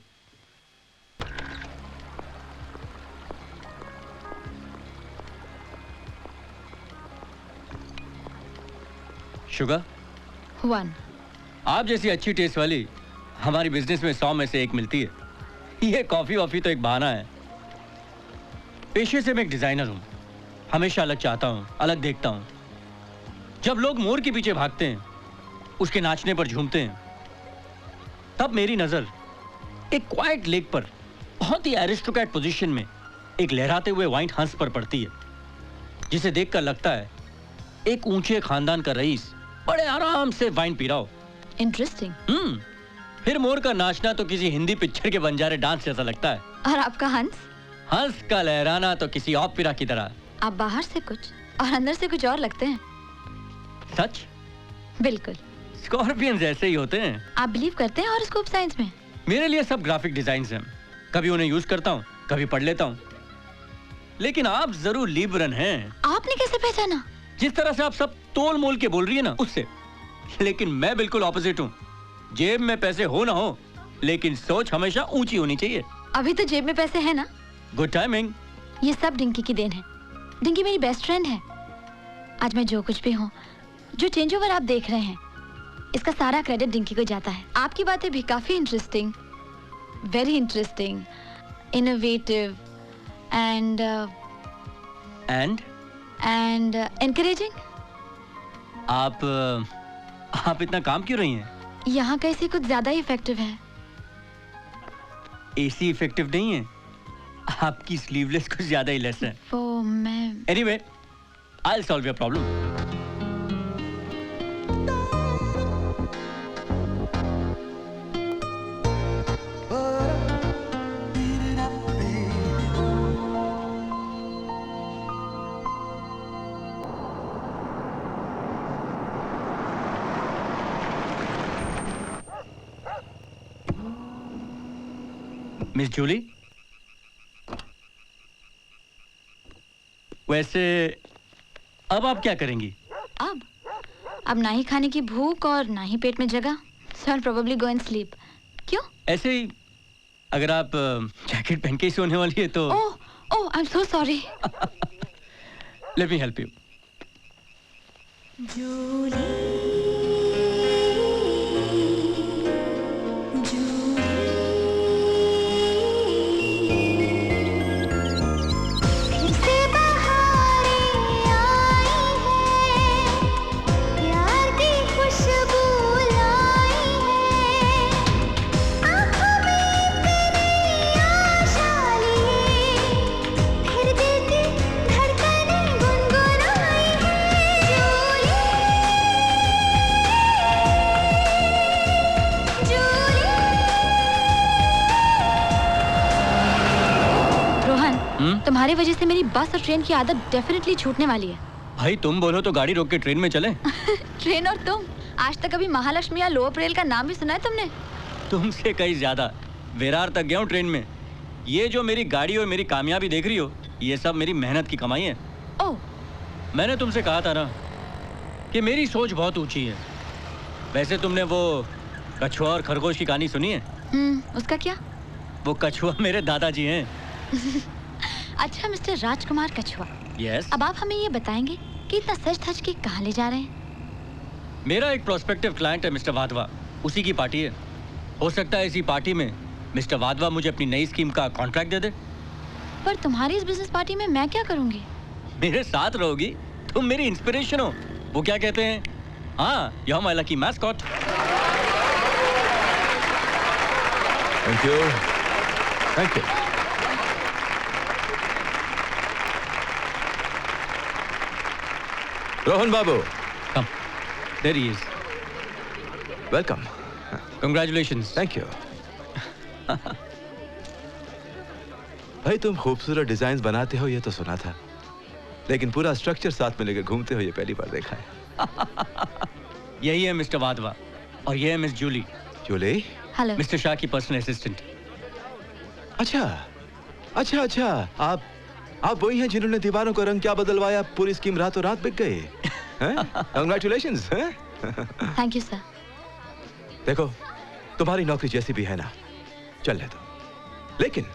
शुगर 1। आप जैसी अच्छी टेस्ट वाली हमारी बिजनेस में 100 में से 1 मिलती है। ये कॉफी वॉफी तो एक बहाना है। पेशे से मैं एक डिजाइनर हूं, हमेशा अलग चाहता हूं, अलग देखता हूं। जब लोग मोर के पीछे भागते हैं, उसके नाचने पर झूमते हैं, तब मेरी नजर एक क्वाइट लेक पर बहुत ही एरिस्टोक्रेट पोजीशन में एक लहराते हुए व्हाइट हंस पर पड़ती है, जिसे देखकर लगता है एक ऊंचे खानदान का रईस बड़े आराम से वाइन पी रहा हो। इंटरेस्टिंग। फिर मोर का नाचना तो किसी हिंदी पिक्चर के बंजारे डांस जैसा लगता है। और आपका हंस? हंस का लहराना तो किसी ओपेरा की तरह। आप बाहर से कुछ और अंदर से कुछ और लगते हैं। सच? बिल्कुल। स्कॉर्पियंस ऐसे ही होते हैं। आप बिलीव करते हैं हॉरोस्कोप साइंस में? मेरे लिए सब ग्राफिक डिजाइन्स हैं, कभी उन्हें यूज करता हूँ, कभी पढ़ लेता हूँ। लेकिन आप जरूर लिब्रन हैं। आपने कैसे पहचाना? जिस तरह से आप सब तोल मोल के बोल रही है ना, उससे। लेकिन मैं बिल्कुल ऑपोजिट हूँ। जेब में पैसे हो ना हो, लेकिन सोच हमेशा ऊंची होनी चाहिए। अभी तो जेब में पैसे है ना। Good timing. ये सब डिंकी की देन है। डिंकी मेरी बेस्ट फ्रेंड है। आज मैं जो कुछ भी हूँ, जो चेंज ओवर आप देख रहे हैं, इसका सारा क्रेडिट डिंकी को जाता है। आपकी बातें भी काफी interesting, very interesting, innovative and encouraging. आप इतना काम क्यों रही हैं? यहाँ का एसी कुछ ज्यादा ही इफेक्टिव है। एसी इफेक्टिव नहीं है, आपकी स्लीवलेस कुछ ज्यादा ही लेस है। वो मैं anyway, I will solve your problem. Miss Julie, वैसे अब आप क्या करेंगी? अब ना ही खाने की भूख और ना ही पेट में जगह, so I'll probably go and sleep। क्यों? ऐसे ही, अगर आप जैकेट पहन के ही सोने वाली है तो। ओह, I'm so sorry। Let me help you। तुम्हारी वजह से मेरी बस और ट्रेन की आदत डेफिनेटली छूटने वाली है। भाई तुम बोलो तो गाड़ी रोक के ट्रेन में चले। ट्रेन और तुम, आज तक कभी महालक्ष्मी या लोअर परेल का नाम भी सुना है तुमने? तुमसे कहीं ज्यादा विरार तक गया हूँ ट्रेन में। ये जो मेरी गाड़ी और मेरी कामयाबी देख रही हो, ये सब मेरी मेहनत की कमाई है। ओह, मैंने तुमसे कहा था ना कि मेरी सोच बहुत ऊंची है। वैसे तुमने वो कछुआ और खरगोश की कहानी सुनी है? उसका क्या? वो कछुआ मेरे दादाजी हैं। अच्छा मिस्टर राजकुमार कछुआ, यस। अब आप हमें ये बताएंगे कि इतना सच धज के कहाँ ले जा रहे हैं? मेरा एक प्रोस्पेक्टिव क्लाइंट है मिस्टर वाधवा, उसी की पार्टी है। हो सकता है इसी पार्टी में मिस्टर वाधवा मुझे अपनी नई स्कीम का कॉन्ट्रैक्ट दे दे। पर तुम्हारी इस बिजनेस पार्टी में मैं क्या करूंगी? मेरे साथ रहोगी, तुम मेरी इंस्पिरेशन हो। वो क्या कहते हैं, हाँ, you are my lucky mascot. Thank you, thank you. Rohan बाबू, come, there he is. Welcome. Congratulations. Thank you. भाई तुम खूबसूरत डिजाइन बनाते हो ये तो सुना था, लेकिन पूरा स्ट्रक्चर साथ में लेकर घूमते हो ये पहली बार देखा है। यही है मिस्टर वाधवा और ये है miss Julie. Julie? Hello. Mister Shah की पर्सनल असिस्टेंट। अच्छा अच्छा अच्छा, आप वही हैं जिन्होंने दीवारों का रंग क्या बदलवाया, पूरी स्कीम रातों रात बिक गई। कंग्रेचुलेशंस। Thank you sir. देखो तुम्हारी नौकरी जैसी भी है ना, चलने दो, लेकिन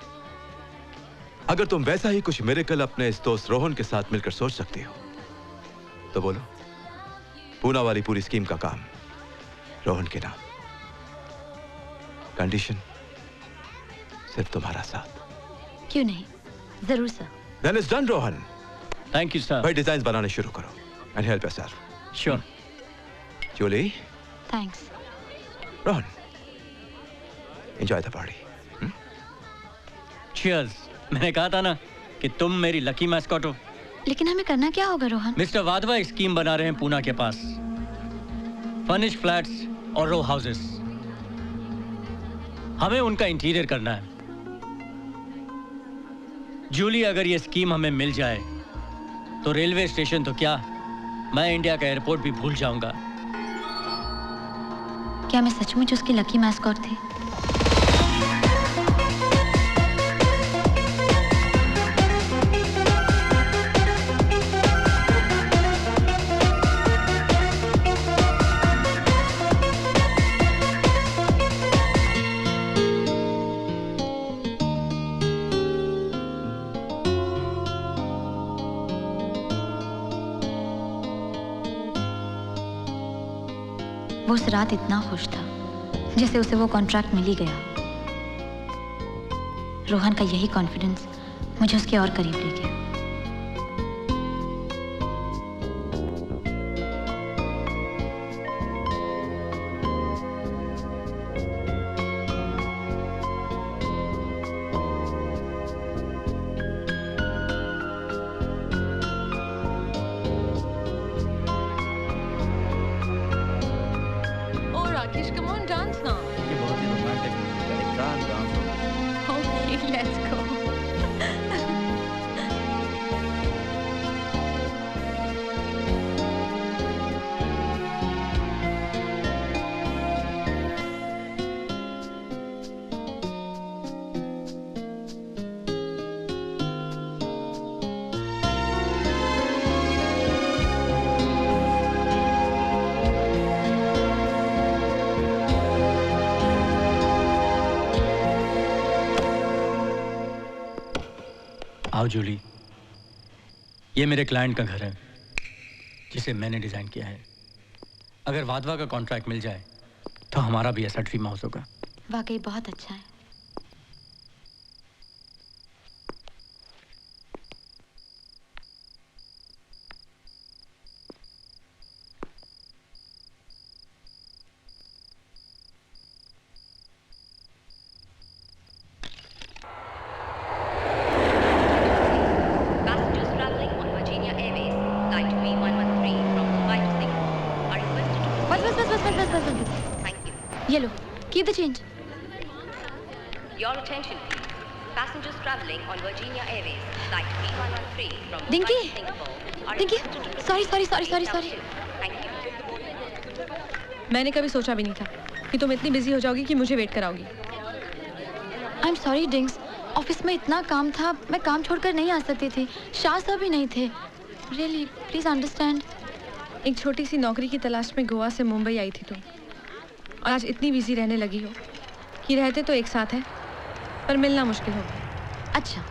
अगर तुम वैसा ही कुछ मिरेकल अपने इस दोस्त रोहन के साथ मिलकर सोच सकती हो तो बोलो। पूना वाली पूरी स्कीम का काम रोहन के नाम, कंडीशन सिर्फ तुम्हारा साथ। क्यों नहीं, जरूर sir. Then it's done, Rohan. Thank you sir. भाई डिजाइन बनाने शुरू करो and help yourself. Sure. Julie? Thanks. Rohan, enjoy the party. Cheers। मैंने कहा था ना कि तुम मेरी लकी मैस्कॉट हो। लेकिन हमें करना क्या होगा रोहन? मिस्टर वाधवा एक स्कीम बना रहे हैं पूना के पास, फर्निश फ्लैट्स और रो हाउसेस। हमें उनका इंटीरियर करना है। जूली, अगर ये स्कीम हमें मिल जाए तो रेलवे स्टेशन तो क्या, मैं इंडिया का एयरपोर्ट भी भूल जाऊंगा। क्या मैं सचमुच उसकी लकी मैस्कॉट थी? वो उस रात इतना खुश था जैसे उसे वो कॉन्ट्रैक्ट मिल ही गया। रोहन का यही कॉन्फिडेंस मुझे उसके और करीब ले गया। आओ जूली, ये मेरे क्लाइंट का घर है जिसे मैंने डिजाइन किया है। अगर वाधवा का कॉन्ट्रैक्ट मिल जाए तो हमारा भी ऐसा ड्रीम हाउस होगा। वाकई बहुत अच्छा है। ये लो, keep the change. Your attention, please. Passengers traveling on Virginia Airways flight B113 from Dinky, Singapore are Dinky, requested to sorry. Thank you. मैंने कभी सोचा भी नहीं था कि तुम इतनी बिजी हो जाओगी कि मुझे वेट कराओगी। I am sorry Dinks, office में इतना काम था, मैं काम छोड़कर नहीं आ सकती थी। शाह साहब भी नहीं थे। Really please understand. एक छोटी सी नौकरी की तलाश में गोवा से मुंबई आई थी तुम, और आज इतनी बिजी रहने लगी हो कि रहते तो एक साथ हैं पर मिलना मुश्किल होगा। अच्छा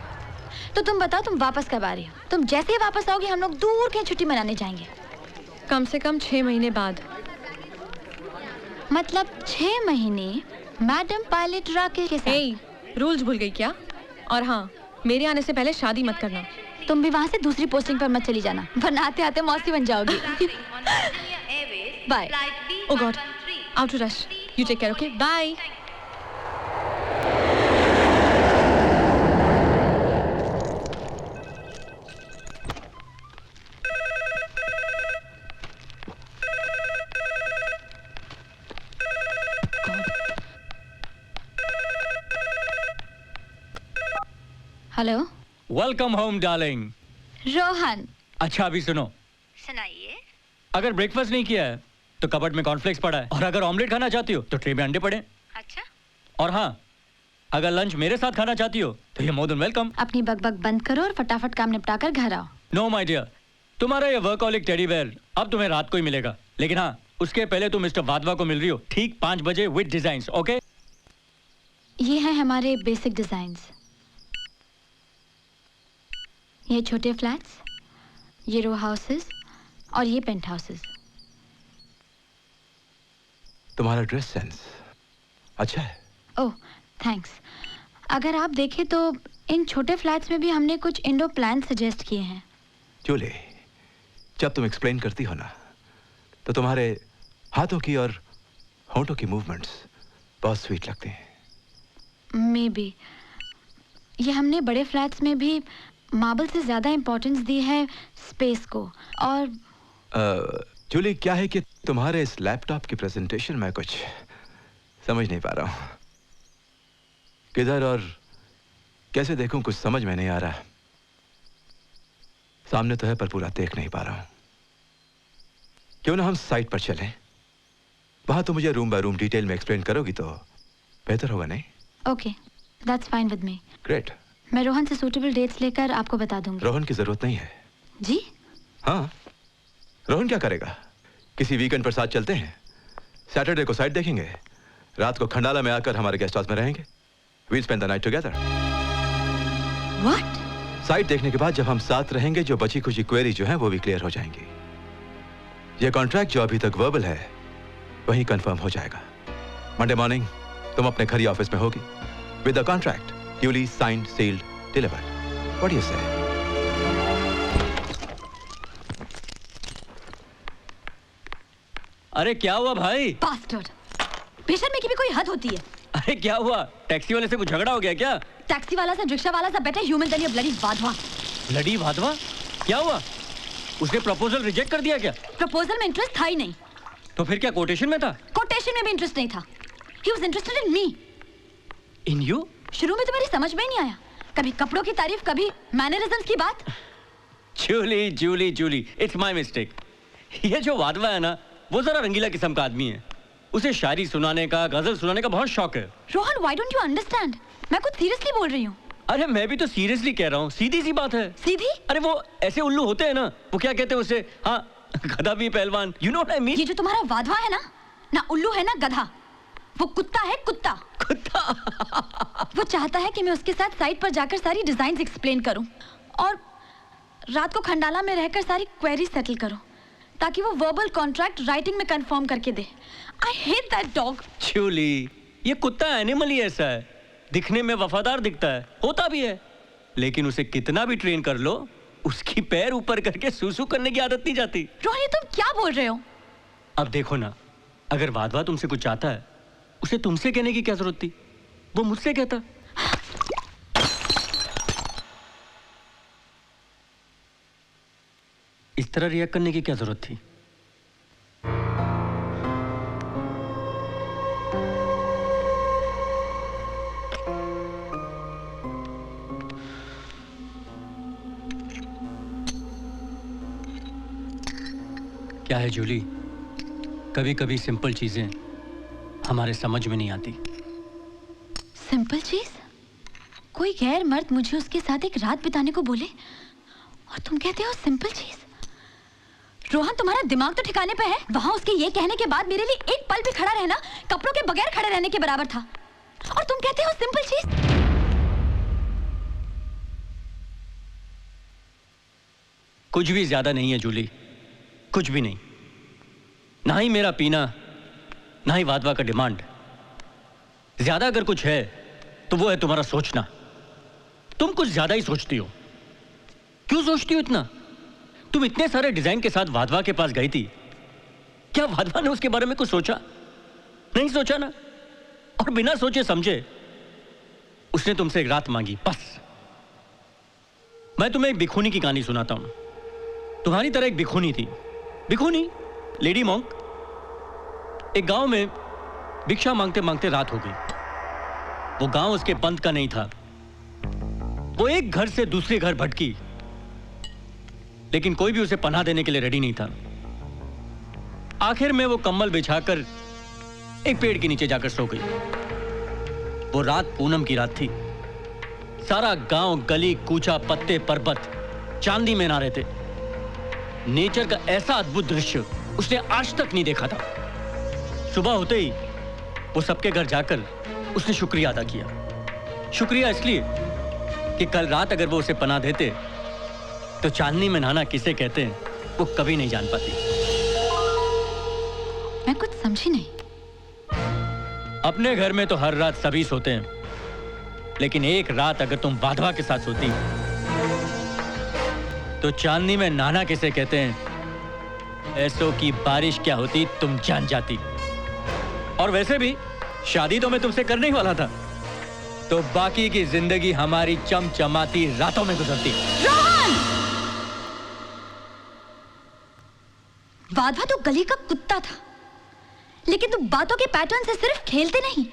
तो तुम बताओ, तुम वापस कब आ रही हो? तुम जैसे ही वापस आओगी हम लोग दूर कहीं छुट्टी मनाने जाएंगे। कम से कम 6 महीने बाद। मतलब 6 महीने मैडम पायलट राकेश के साथ। रूल्स भूल गई क्या? और हाँ, मेरे आने से पहले शादी मत करना। तुम भी वहाँ से दूसरी पोस्टिंग पर मत चली जाना, वरना आते आते मौसी बन जाओगी। Bye. Oh god, out to rush. You take care, okay? Bye. Hello. Welcome home darling. Rohan. अच्छा अभी सुनो, सुनाइए। अगर ब्रेकफास्ट नहीं किया है तो कबर्ड में कॉर्नफ्लेक्स पड़ा है, और अगर ऑमलेट खाना चाहती हो तो ट्रे में अंडे पड़े। अच्छा। और हाँ, अगर लंच मेरे साथ खाना चाहती हो तो ये मोर देन वेलकम। अपनी बकबक बंद करो और फटाफट काम निपटा कर घर आओ। नो माय डियर, तुम्हारा ये वर्कहॉलिक टेडी बेयर अब तुम्हें रात को ही मिलेगा, लेकिन हाँ उसके पहले तुम मिस्टर वाधवा को मिल रही हो ठीक 5 बजे विद डिजाइन्स, ओके? ये हैं हमारे बेसिक डिजाइन्स। ये छोटे फ्लैट्स, ये रो हाउसेस और ये पेंट हाउसेस। तुम्हारा ड्रेस सेंस अच्छा है। ओह थैंक्स। अगर आप देखें तो इन छोटे फ्लैट्स में भी हमने कुछ इंडो प्लान सजेस्ट किए हैं। जूली, जब तुम एक्सप्लेन करती हो ना तो तुम्हारे हाथों की और होंठों की मूवमेंट्स बहुत स्वीट लगती हैं। मे बी ये हमने बड़े फ्लैट्स में भी मार्बल से ज्यादा इंपॉर्टेंस दी है स्पेस को। और जूली, क्या है कि तुम्हारे इस लैपटॉप की प्रेजेंटेशन में कुछ समझ नहीं पा रहा हूं। किधर और कैसे देखूं कुछ समझ में नहीं आ रहा। सामने तो है पर पूरा देख नहीं पा रहा हूं। क्यों ना हम साइट पर चलें? वहां तो मुझे रूम बाय रूम डिटेल में एक्सप्लेन करोगी तो बेहतर होगा, नहीं? Okay, that's fine with me. Great. मैं रोहन से सूटेबल डेट्स लेकर आपको बता दूंगी। रोहन की जरूरत नहीं है। जी? हाँ, रोहन क्या करेगा? किसी वीकेंड पर साथ चलते हैं, सैटरडे को साइट देखेंगे, रात को खंडाला में आकर हमारे गेस्ट हाउस में रहेंगे। We'll spend the night together. What? Site देखने के बाद जब हम साथ रहेंगे, जो बची कुछ क्वेरी जो है वो भी क्लियर हो जाएंगी। ये कॉन्ट्रैक्ट जो अभी तक वर्बल है वही कंफर्म हो जाएगा। मंडे मॉर्निंग तुम अपने घर या ऑफिस में होगी with the contract duly signed, sealed, delivered. What do you say? अरे क्या हुआ भाई? Bastard! बेशर्मी की भी कोई हद होती है। अरे क्या हुआ? टैक्सी वाले से कुछ झगड़ा हो गया क्या? टैक्सी वाला से रिक्शा वाला सा बेटर ह्यूमन देन ये ब्लडी वाधवा। ब्लडी वाधवा? क्या हुआ? उसने प्रपोजल रिजेक्ट कर दिया क्या? प्रपोजल में इंटरेस्ट था ही नहीं। तो फिर क्या कोटेशन में था? कोटेशन में भी इंटरेस्ट नहीं था। He was interested in me. In you? शुरू में तो मेरी समझ में ही नहीं आया। कभी कपड़ों की तारीफ, कभी मैनरिज्म्स की बात। Julie, Julie, Julie, it's my mistake. ये जो वाधवा है ना, वो जरा रंगीला किस्म का आदमी है। उसे शायरी सुनाने का, गजल सुनाने का बहुत शौक है। Rohan, why don't you understand? मैं कुछ सीरियसली बोल रही हूँ। अरे मैं भी तो सीरियसली कह रहा हूँ, सीधी सी बात है। सीधी? अरे वो ऐसे उल्लू होते हैं ना, वो क्या कहते हैं उसे? हाँ, गधा भी पहलवान। You know what I mean? ये जो तुम्हारा वाधवा है ना उल्लू है ना गधा, वो कुत्ता है, कुत्ता। कुत्ता? वो चाहता है कि मैं उसके साथ साइट पर जाकर सारी डिजाइन्स एक्सप्लेन करूं और रात को खंडाला में रहकर सारी क्वेरी सेटल करूं, ताकि वो वर्बल कॉन्ट्रैक्ट राइटिंग में कंफर्म करके दे। I hate that dog. Julie, ये कुत्ता एनिमल ही ऐसा है, दिखने में वफादार दिखता है, होता भी है, लेकिन उसे कितना भी ट्रेन कर लो, उसकी पैर ऊपर करके सूसू करने की आदत नहीं जाती। रोहन, तुम क्या बोल रहे हो? अब देखो ना, अगर वाधवा तुमसे कुछ चाहता है, उसे तुमसे कहने की क्या जरूरत थी? वो मुझसे कहता। इस तरह रिएक्ट करने की क्या जरूरत थी? क्या है जूली, कभी कभी सिंपल चीजें हमारे समझ में नहीं आती। सिंपल चीज? कोई गैर मर्द मुझे उसके साथ एक रात बिताने को बोले और तुम कहते हो सिंपल चीज? रोहन, तुम्हारा दिमाग तो ठिकाने पे है? वहां उसके ये कहने के बाद मेरे लिए एक पल भी खड़ा रहना कपड़ों के बगैर खड़े रहने के बराबर था, और तुम कहते हो सिंपल चीज? कुछ भी ज्यादा नहीं है जूली, कुछ भी नहीं। ना ही मेरा पीना, ना ही वादवा का डिमांड। ज्यादा अगर कुछ है तो वो है तुम्हारा सोचना। तुम कुछ ज्यादा ही सोचती हो। क्यों सोचती हो इतना? तुम इतने सारे डिजाइन के साथ वादवा के पास गई थी, क्या वादवा ने उसके बारे में कुछ सोचा? नहीं सोचा ना। और बिना सोचे समझे उसने तुमसे एक रात मांगी, बस। मैं तुम्हें एक भिखुनी की कहानी सुनाता हूं। तुम्हारी तरह एक भिखुनी थी। भिखुनी, लेडी मॉन्क। एक गांव में भिक्षा मांगते मांगते रात हो गई। वो गांव उसके पंथ का नहीं था। वो एक घर से दूसरे घर भटकी, लेकिन कोई भी उसे पनाह देने के लिए रेडी नहीं था। आखिर में वो कंबल बिछाकर एक पेड़ के नीचे जाकर सो गई। वो रात पूनम की रात थी। सारा गांव, गली कूचा, पत्ते पर्वत चांदी में नहा रहे थे। नेचर का ऐसा अद्भुत दृश्य उसने आज तक नहीं देखा था। सुबह होते ही वो सबके घर जाकर उसने शुक्रिया अदा किया। शुक्रिया इसलिए कि कल रात अगर वो उसे पनाह देते तो चांदनी में नहाना किसे कहते हैं वो कभी नहीं जान पाती। मैं कुछ समझी नहीं। अपने घर में तो हर रात सभी सोते हैं, लेकिन एक रात अगर तुम वाधवा के साथ सोती तो चांदनी में नहाना किसे कहते हैं ऐसों की बारिश क्या होती तुम जान जाती। और वैसे भी शादी तो मैं तुमसे करने ही वाला था, तो बाकी की जिंदगी हमारी चमचमाती रातों में गुजरती। वाधवा तो गली का कुत्ता था, लेकिन तुम बातों के पैटर्न से सिर्फ खेलते नहीं,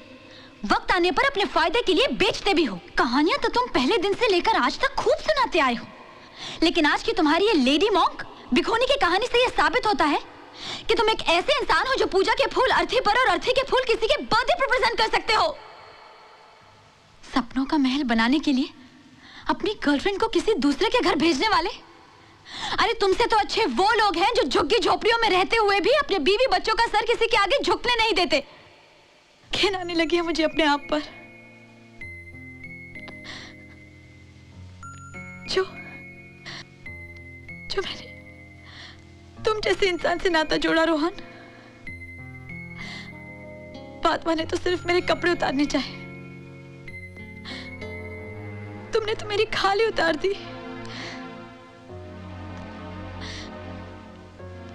वक्त आने पर अपने फायदे के लिए बेचते भी हो। कहानियां तो तुम पहले दिन से लेकर आज तक खूब सुनाते आए हो, लेकिन आज की तुम्हारी ये लेडी मॉन्क भिखोनी की कहानी से यह साबित होता है कि तुम एक ऐसे इंसान हो जो पूजा के फूल अर्थी पर और अर्थी के फूल किसी के बर्थडे पर प्रेजेंट कर सकते हो। सपनों का महल बनाने के लिए अपनी गर्लफ्रेंड को किसी दूसरे के घर भेजने वाले। अरे तुमसे तो अच्छे वो लोग हैं जो झुग्गी झोपड़ियों में रहते हुए भी अपने बीवी बच्चों का सर किसी के आगे झुकने नहीं देते। घिन आने लगी है मुझे अपने आप पर। जो मैंने तुम जैसे इंसान से नाता जोड़ा रोहन, फातिमा ने तो सिर्फ मेरे कपड़े उतारने चाहे, तुमने तो मेरी खाली उतार दी।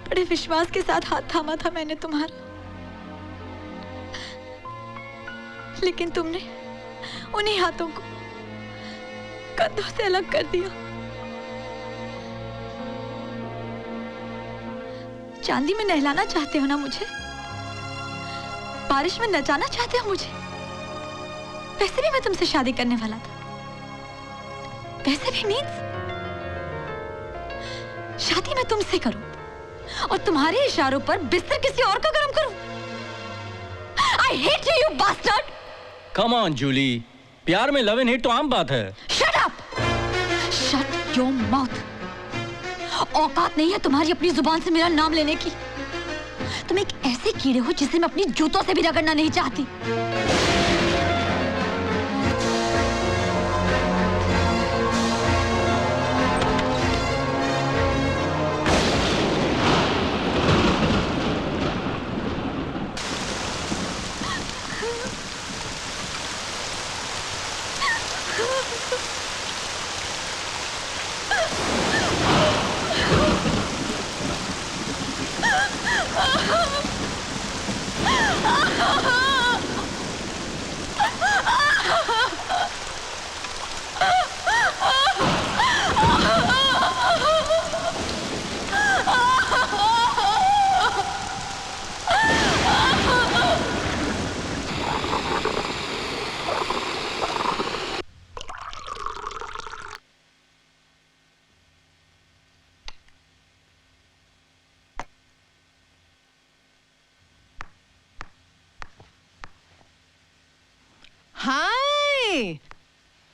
बड़े विश्वास के साथ हाथ थामा था मैंने तुम्हारा, लेकिन तुमने उन्हीं हाथों को कंधों से अलग कर दिया। चांदी में नहलाना चाहते हो ना मुझे, बारिश में नचाना चाहते हो मुझे। वैसे भी मैं तुमसे शादी करने वाला था। वैसे भी मीन्स शादी मैं तुमसे करूं और तुम्हारे इशारों पर बिस्तर किसी और का गरम करूं। I hate you, you bastard! Come on, Jully, प्यार में लव एंड हेट तो आम बात है। Shut up! Shut your mouth! औकात नहीं है तुम्हारी अपनी जुबान से मेरा नाम लेने की। तुम एक ऐसे कीड़े हो जिसे मैं अपनी जूतों से भी रगड़ना नहीं चाहती।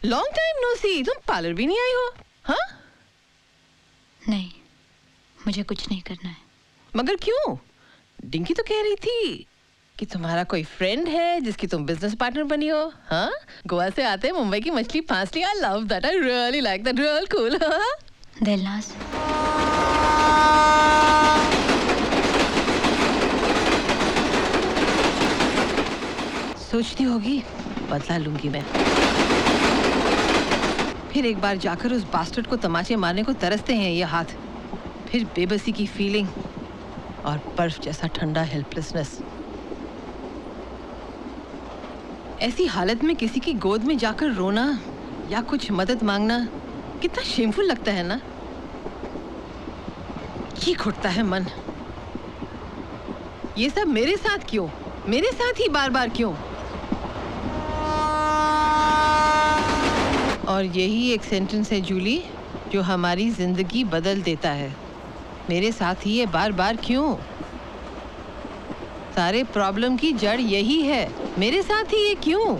लॉन्ग टाइम नो सी, तुम पार्लर भी नहीं आई हो? हाँ? नहीं, मुझे कुछ नहीं करना है। मगर क्यों? डिंकी तो कह रही थी कि तुम्हारा कोई फ्रेंड है जिसकी तुम बिजनेस पार्टनर बनी हो। हाँ, गोवा से आते मुंबई की मछली फांस ली। I love that, I really like that, real cool. Dilnaz, सोचती होगी बदला लूंगी मैं। फिर एक बार जाकर उस बास्टर्ड को तमाचे मारने को तरसते हैं ये हाथ। फिर बेबसी की फीलिंग और बर्फ जैसा ठंडा हेल्पलेसनेस। ऐसी हालत में किसी की गोद में जाकर रोना या कुछ मदद मांगना कितना शेमफुल लगता है ना। चीख उठता है मन। ये सब मेरे साथ क्यों? मेरे साथ ही बार बार क्यों? और यही एक सेंटेंस है जूली जो हमारी जिंदगी बदल देता है। मेरे साथ ही ये बार बार क्यों? सारे प्रॉब्लम की जड़ यही है, मेरे साथ ही ये क्यों?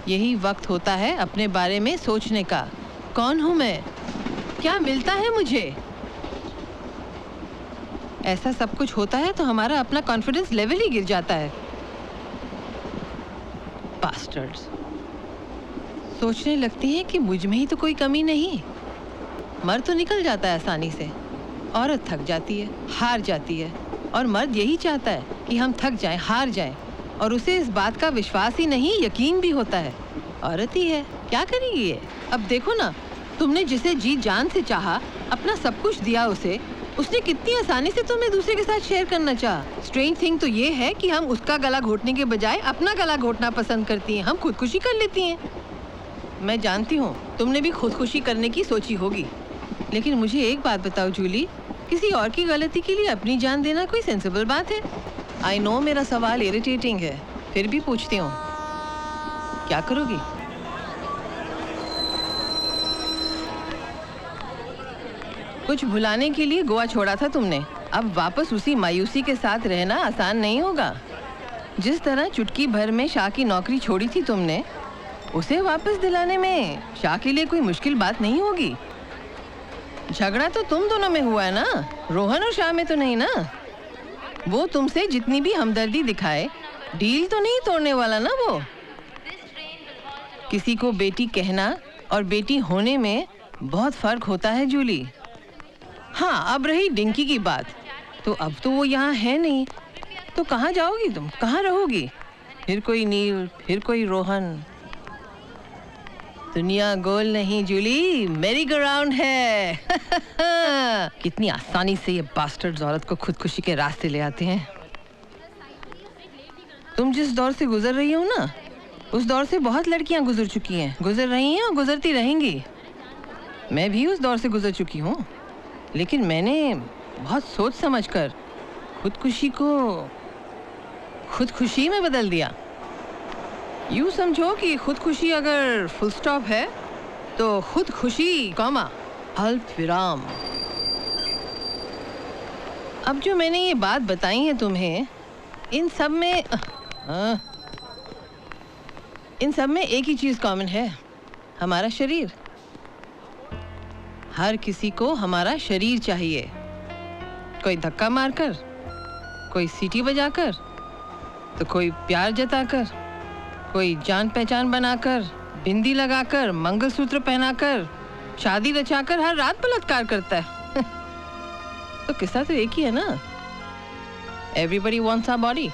यही वक्त होता है अपने बारे में सोचने का। कौन हूं मैं? क्या मिलता है मुझे? ऐसा सब कुछ होता है तो हमारा अपना कॉन्फिडेंस लेवल ही गिर जाता है। बास्टर्ड्स। सोचने लगती हैं कि मुझ में ही तो कोई कमी नहीं। मर्द तो निकल जाता है आसानी से, औरत थक जाती है, हार जाती है। और मर्द यही चाहता है कि हम थक जाएं, हार जाएं, और उसे इस बात का विश्वास ही नहीं, यकीन भी होता है। औरत ही है, क्या करेगी ये? अब देखो ना, तुमने जिसे जी जान से चाहा, अपना सब कुछ दिया उसे, उसने कितनी आसानी से तुम्हें दूसरे के साथ शेयर करना चाहा। स्ट्रेंज थिंग तो ये है कि हम उसका गला घोटने के बजाय अपना गला घोटना पसंद करती हैं। हम खुदकुशी कर लेती हैं। मैं जानती हूँ तुमने भी खुदकुशी करने की सोची होगी, लेकिन मुझे एक बात बताओ जूली, किसी और की गलती के लिए अपनी जान देना कोई सेंसिबल बात है? आई नो मेरा सवाल इरिटेटिंग है, फिर भी पूछती हूँ, क्या करोगी? कुछ भुलाने के लिए गोवा छोड़ा था तुमने, अब वापस उसी मायूसी के साथ रहना आसान नहीं होगा। जिस तरह चुटकी भर में शाह की नौकरी छोड़ी थी तुमने, उसे वापस दिलाने में शाह के लिए कोई मुश्किल बात नहीं होगी। झगड़ा तो तुम दोनों में हुआ है ना, रोहन और शाह में तो नहीं ना। वो तुमसे जितनी भी हमदर्दी दिखाए, डील तो नहीं तोड़ने वाला ना वो। किसी को बेटी कहना और बेटी होने में बहुत फर्क होता है जूली। हाँ, अब रही डिंकी की बात, तो अब तो वो यहाँ है नहीं, तो कहाँ जाओगी तुम? कहाँ रहोगी? फिर कोई नील, फिर कोई रोहन। दुनिया गोल नहीं जूली, मेरी ग्राउंड है। कितनी आसानी से ये बास्टर्ड्स औरत को खुदकुशी के रास्ते ले आते हैं। तुम जिस दौर से गुजर रही हो ना, उस दौर से बहुत लड़कियां गुजर चुकी हैं, गुजर रही हैं और गुजरती रहेंगी। मैं भी उस दौर से गुजर चुकी हूँ, लेकिन मैंने बहुत सोच समझकर खुदकुशी को खुदकुशी में बदल दिया। यूँ समझो कि खुदकुशी अगर फुल स्टॉप है तो खुदकुशी कॉमा अल्प विराम। अब जो मैंने ये बात बताई है तुम्हें, इन सब में एक ही चीज कॉमन है, हमारा शरीर। हर किसी को हमारा शरीर चाहिए। कोई धक्का मारकर, कोई सीटी बजाकर, तो कोई प्यार जताकर, कोई जान पहचान बनाकर, बिंदी लगाकर, मंगलसूत्र पहनाकर, शादी रचाकर हर रात बलात्कार करता है। तो किस्सा तो एक ही है ना। Everybody wants our body.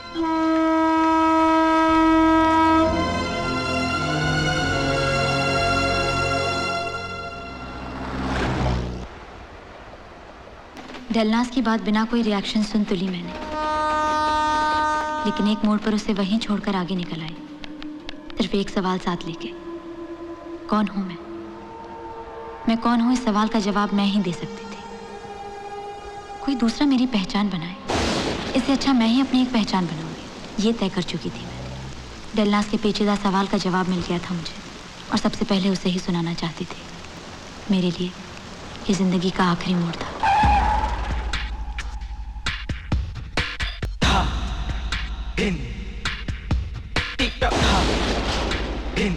दिलनाज़ की बात बिना कोई रिएक्शन सुन तो ली मैंने, लेकिन एक मोड़ पर उसे वहीं छोड़कर आगे निकल आई, सिर्फ एक सवाल साथ लेके। कौन हूं मैं कौन हूं? इस सवाल का जवाब मैं ही दे सकती थी। कोई दूसरा मेरी पहचान बनाए, इससे अच्छा मैं ही अपनी एक पहचान बनाऊंगी, ये तय कर चुकी थी मैं। दिलनाज़ के पेचीदा सवाल का जवाब मिल गया था मुझे, और सबसे पहले उसे ही सुनाना चाहती थी। मेरे लिए ये जिंदगी का आखिरी मोड़ था। Pin, tick tock, pin.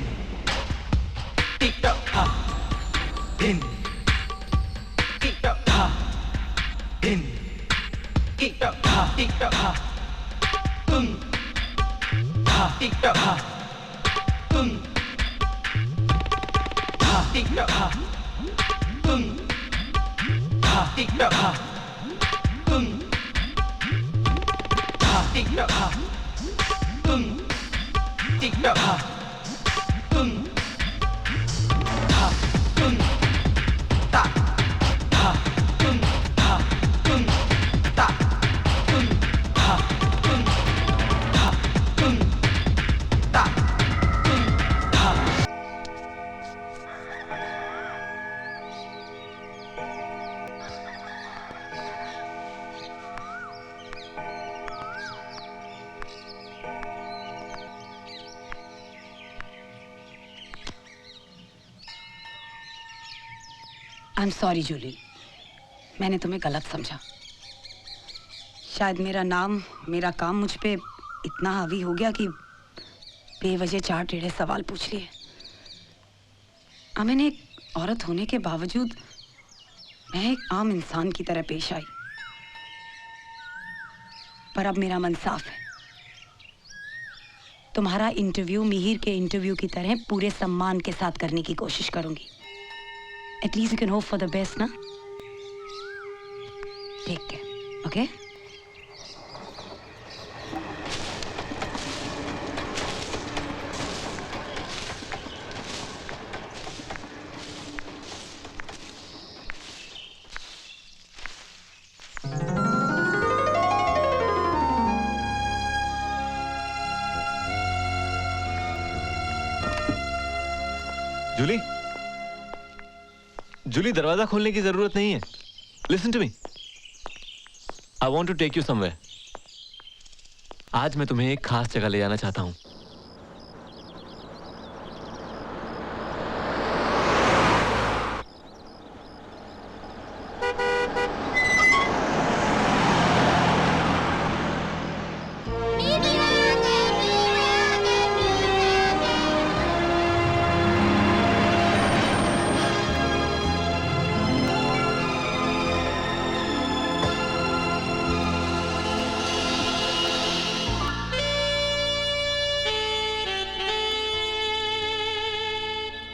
I am sorry Julie, मैंने तुम्हें गलत समझा। शायद मेरा नाम, मेरा काम मुझ पे इतना हावी हो गया कि बेवजह 4 टेढ़े सवाल पूछ लिए। मैंने एक औरत होने के बावजूद मैं एक आम इंसान की तरह पेश आई, पर अब मेरा मन साफ है। तुम्हारा इंटरव्यू मिहिर के इंटरव्यू की तरह पूरे सम्मान के साथ करने की कोशिश करूंगी। At least you can hope for the best, na? Take care, okay? Jully, Jully, दरवाजा खोलने की जरूरत नहीं है। Listen to me, I want to take you somewhere. आज मैं तुम्हें एक खास जगह ले जाना चाहता हूं।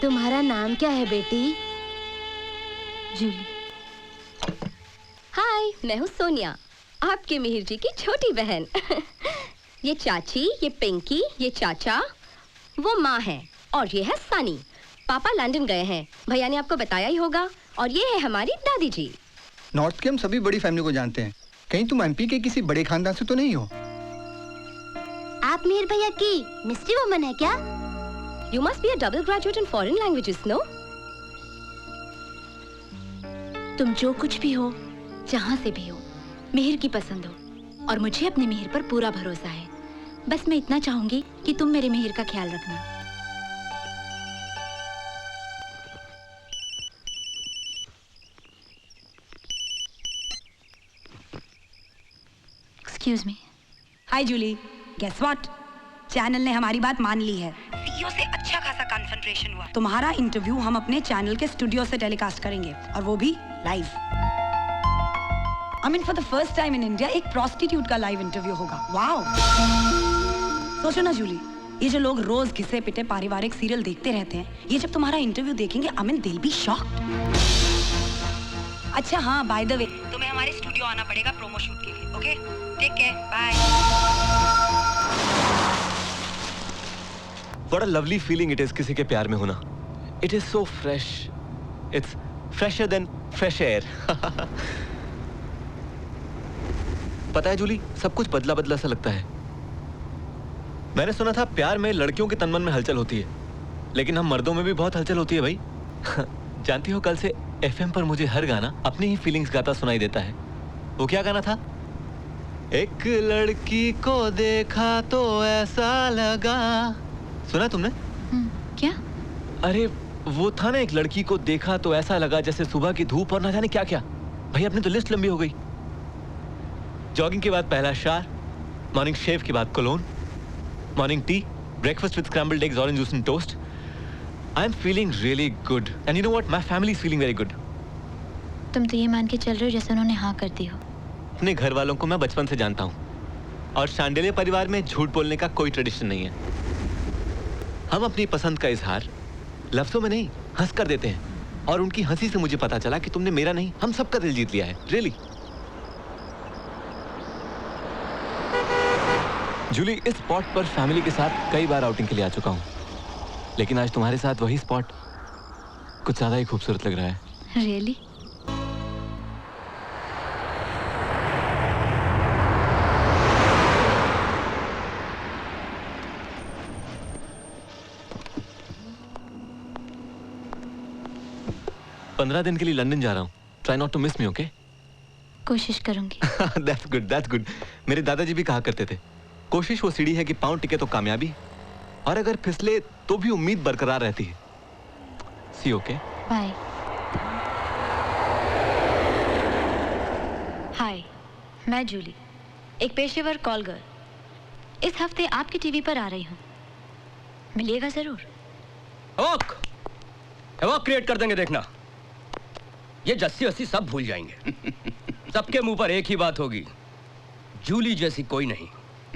तुम्हारा नाम क्या है बेटी? जूली। हाय, मैं हूँ सोनिया, आपके मिहिर जी की छोटी बहन। ये चाची, ये पिंकी, ये चाचा, वो माँ है, और ये है सनी। पापा लंदन गए हैं, भैया ने आपको बताया ही होगा। और ये है हमारी दादी जी। नॉर्थ के हम सभी बड़ी फैमिली को जानते हैं, कहीं तुम एमपी के किसी बड़े खानदान से तो नहीं हो? आप मिहिर भैया की मिस्ट्री वुमन है क्या? You must be a double graduate in foreign languages, no? तुम जो कुछ भी हो, जहां से भी हो, मिहिर की पसंद हो, और मुझे अपने मिहिर पर पूरा भरोसा है। बस मैं इतना चाहूंगी कि तुम मेरे मिहिर का ख्याल रखना। Excuse me. Hi Julie, guess what? Channel ने हमारी बात मान ली है। सीईओ से अच्छा खासा कंसंट्रेशन हुआ। तुम्हारा इंटरव्यू हम अपने चैनल के स्टूडियो से टेलीकास्ट करेंगे, और वो भी live. I mean for the first time in India एक प्रोस्टिट्यूट का लाइव इंटरव्यू होगा। वाओ! सोचो ना जूली, ये जो लोग रोज घिसे पिटे पारिवारिक सीरियल देखते रहते हैं, ये जब तुम्हारा इंटरव्यू देखेंगे, आई मीन दिल बी शॉक्ड। अच्छा हाँ, बाय द वे, तुम्हें हमारे स्टूडियो आना पड़ेगा प्रोमो शूट के लिए। Okay, take care, bye. What a lovely feeling it is किसी के प्यार में होना। It is so fresh. It's fresher than fresh air. पता है जूली, सब कुछ बदला बदला सा लगता है। मैंने सुना था प्यार में लड़कियों के तन मन में हलचल होती है, लेकिन हम मर्दों में भी बहुत हलचल होती है भाई। जानती हो, कल से FM पर मुझे हर गाना अपनी ही फीलिंग्स गाता सुनाई देता है। वो क्या गाना था? एक लड़की को देखा तो ऐसा लगा। सुना तुमने? क्या? अरे वो था ना, एक लड़की को देखा तो ऐसा लगा जैसे सुबह की धूप और ना जाने क्या क्या। भाई अपनी तो लिस्ट लंबी हो गई। जॉगिंग के बाद पहला शार, मॉर्निंग शेव के बाद cologne, morning tea, breakfast with scrambled eggs, orange juice and toast, I am feeling really good and you know what, my family is feeling very good. तुम तो ये मान के चल रहे हो जैसे उन्होंने हाँ कर दी हो। अपने घर वालों को मैं बचपन से जानता हूँ और शांडिल्य परिवार में झूठ बोलने का कोई ट्रेडिशन नहीं है। हम अपनी पसंद का इजहार लफ्जों में नहीं, हंस कर देते हैं। और उनकी हंसी से मुझे पता चला कि तुमने मेरा नहीं, हम सबका दिल जीत लिया है। रियली जूली, इस स्पॉट पर फैमिली के साथ कई बार आउटिंग के लिए आ चुका हूँ, लेकिन आज तुम्हारे साथ वही स्पॉट कुछ ज्यादा ही खूबसूरत लग रहा है। रियली? पंद्रह दिन के लिए लंदन जा रहा हूँ। Try not to miss me, okay? कोशिश करूंगी। That's good, that's good. मेरे दादाजी भी कहा करते थे, कोशिश वो सीढ़ी है कि पांव टिके तो कामयाबी, और अगर फिसले तो भी उम्मीद बरकरार रहती है। सी ओके? बाय। हाय, मैं जूली, एक पेशेवर कॉल गर्ल। इस हफ्ते आपकी टीवी पर आ रही हूँ, मिलिएगा जरूर। एवॉक क्रिएट कर देंगे, देखना। ये जस्सी वस्सी सब भूल जाएंगे। सबके मुंह पर एक ही बात होगी, जूली जैसी कोई नहीं।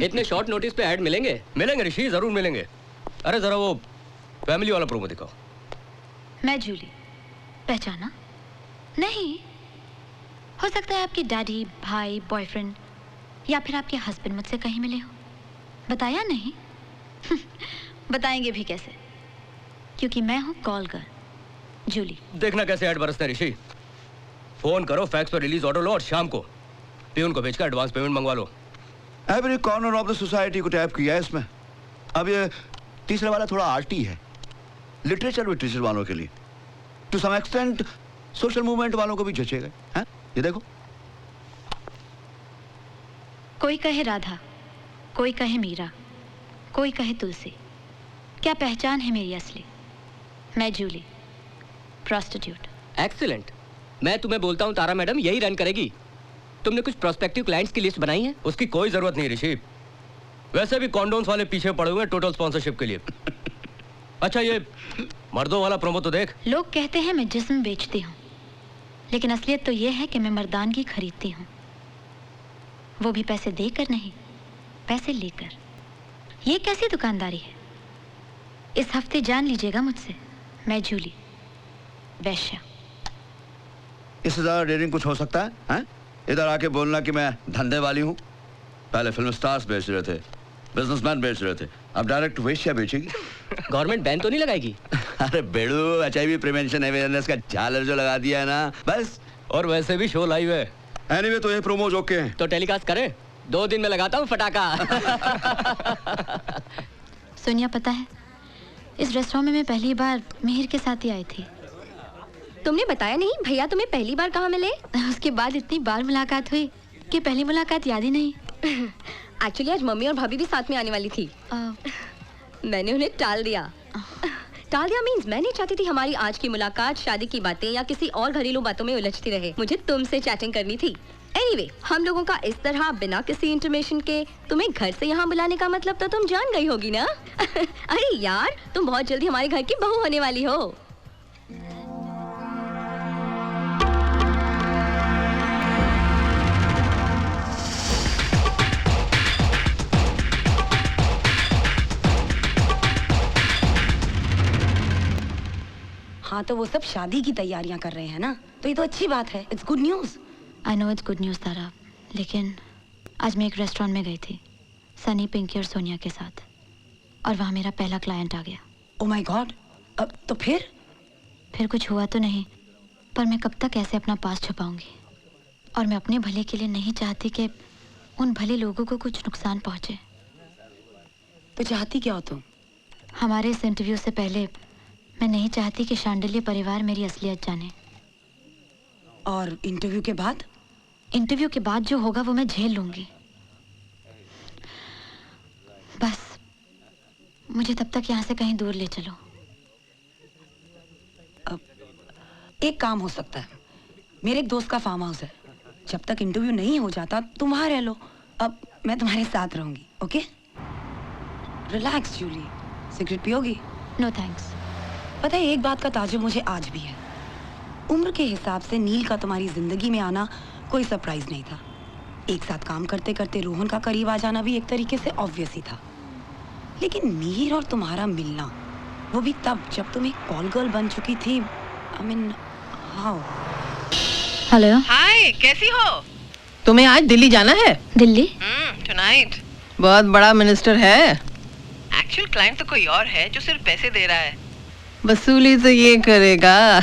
इतने शॉर्ट नोटिस पे ऐड मिलेंगे? मिलेंगे ऋषि, जरूर मिलेंगे। अरे जरा वो फैमिली वाला प्रोमो दिखाओ। मैं जूली, पहचाना? नहीं? हो सकता है आपके डैडी, भाई, बॉयफ्रेंड या फिर आपके हस्बैंड मुझसे कहीं मिले हो। बताया नहीं? बताएंगे भी कैसे, क्योंकि मैं हूँ कॉल गर्ल जूली। देखना कैसे ऐड बरसते हैं ऋषि। फोन करो, फैक्स पर रिलीज ऑर्डर लो और शाम को पियून को भेजकर एडवांस पेमेंट मंगवा लो। Every corner of the society को टैप किया है इसमें। अब ये तीसरे वाला थोड़ा आर्टी है, लिटरेचर वालों के लिए, to some extent social movement वालों को भी जचेगा। हैं? ये देखो, कोई कहे राधा, कोई कहे मीरा, कोई कहे तुलसी, क्या पहचान है मेरी असली? मैं जूली, प्रोस्टिट्यूट। एक्सीलेंट। मैं तुम्हें बोलता हूँ तारा मैडम यही रन करेगी। तुमने कुछ प्रोस्पेक्टिव क्लाइंट्स की लिस्ट बनाई है? उसकी कोई जरूरत नहीं ऋषि, वैसे भी कॉन्डोम्स वाले पीछे पड़े हुए हैं टोटल स्पॉन्सरशिप के लिए। अच्छा ये मर्दों वाला प्रोमो तो देख। लोग कहते हैं मैं जिस्म बेचती हूँ, लेकिन असलियत तो ये है कि मैं मर्दानगी खरीदती हूँ, वो भी पैसे देकर नहीं, पैसे लेकर। ये कैसी दुकानदारी है? इस हफ्ते जान लीजिएगा मुझसे, मैं जूली, वैश्या। इससे ज्यादा डेयरिंग कुछ हो सकता है? हैं? इधर आके बोलना कि मैं धंधे वाली हूँ। पहले फिल्म स्टार्स बेच रहे थे, बिजनेसमैन बेच रहे थे, अब डायरेक्ट वेश्या बेचेगी। गवर्नमेंट बैन तो नहीं लगाएगी? अरे बेड़ू, HIV प्रिवेंशन अवेयरनेस का झालर जो लगा दिया है ना, बस। और वैसे भी शो लाइव है। एनीवे तो ये प्रोमोज ओके हैं। तो टेलीकास्ट करें? 2 दिन में लगाता हूँ फटाका। सोनिया, पता है इस रेस्टोरेंट में मैं पहली बार मिहिर के साथ ही आई थी। तुमने बताया नहीं? भैया तुम्हें पहली बार कहाँ मिले? उसके बाद इतनी बार मुलाकात हुई कि पहली मुलाकात याद ही नहीं। एक्चुअली आज मम्मी और भाभी भी साथ में आने वाली थी। मैंने उन्हें टाल दिया। टाल दिया मीन्स मैं नहीं चाहती थी हमारी आज की मुलाकात शादी की बातें या किसी और घरेलू बातों में उलझती रहे। मुझे तुमसे चैटिंग करनी थी। एनीवे, हम लोगों का इस तरह बिना किसी इंटीमेशन के तुम्हें घर से यहाँ बुलाने का मतलब तो तुम जान गई होगी ना? अरे यार, तुम बहुत जल्दी हमारे घर की बहू होने वाली हो। हाँ, तो वो सब शादी की तैयारियां कर रहे हैं ना, तो ये तो अच्छी बात है। It's good news. I know it's good news Tara, लेकिन आज मैं एक रेस्टोरेंट में गई थी सनी, पिंकी और सोनिया के साथ, और वहाँ मेरा पहला क्लाइंट आ गया। Oh my God! अब तो फिर कुछ हुआ तो नहीं, पर मैं कब तक ऐसे अपना पास छुपाऊंगी? और मैं अपने भले के लिए नहीं चाहती कि उन भले लोगों को कुछ नुकसान पहुंचे। तो चाहती क्या हो तुम? हमारे इस इंटरव्यू से पहले मैं नहीं चाहती कि शांडिल्य परिवार मेरी असलियत जाने। और इंटरव्यू के बाद? इंटरव्यू के बाद जो होगा वो मैं झेल लूंगी। बस मुझे तब तक यहाँ से कहीं दूर ले चलो। अब एक काम हो सकता है, मेरे एक दोस्त का फार्म हाउस है, जब तक इंटरव्यू नहीं हो जाता तुम वहाँ रह लो। अब मैं तुम्हारे साथ रहूंगी, ओके? Relax Julie. सिगरेट पियोगी? No thanks. पता है, एक बात का ताज्जुब मुझे आज भी है। उम्र के हिसाब से नील का तुम्हारी जिंदगी में आना कोई सरप्राइज नहीं था। एक साथ काम करते करते रोहन का करीब आ जाना भी एक तरीके से ऑब्वियस ही था। लेकिन मीर और तुम्हारा मिलना, वो भी तब जब तुम एक कॉल गर्ल बन चुकी थी। I mean how? हेलो। हाय, कैसी हो? तुम्हें आज दिल्ली जाना है? दिल्ली? टुनाइट। बहुत बड़ा मिनिस्टर है। एक्चुअल क्लाइंट तो कोई और है जो सिर्फ पैसे दे रहा है। वसूली तो ये करेगा।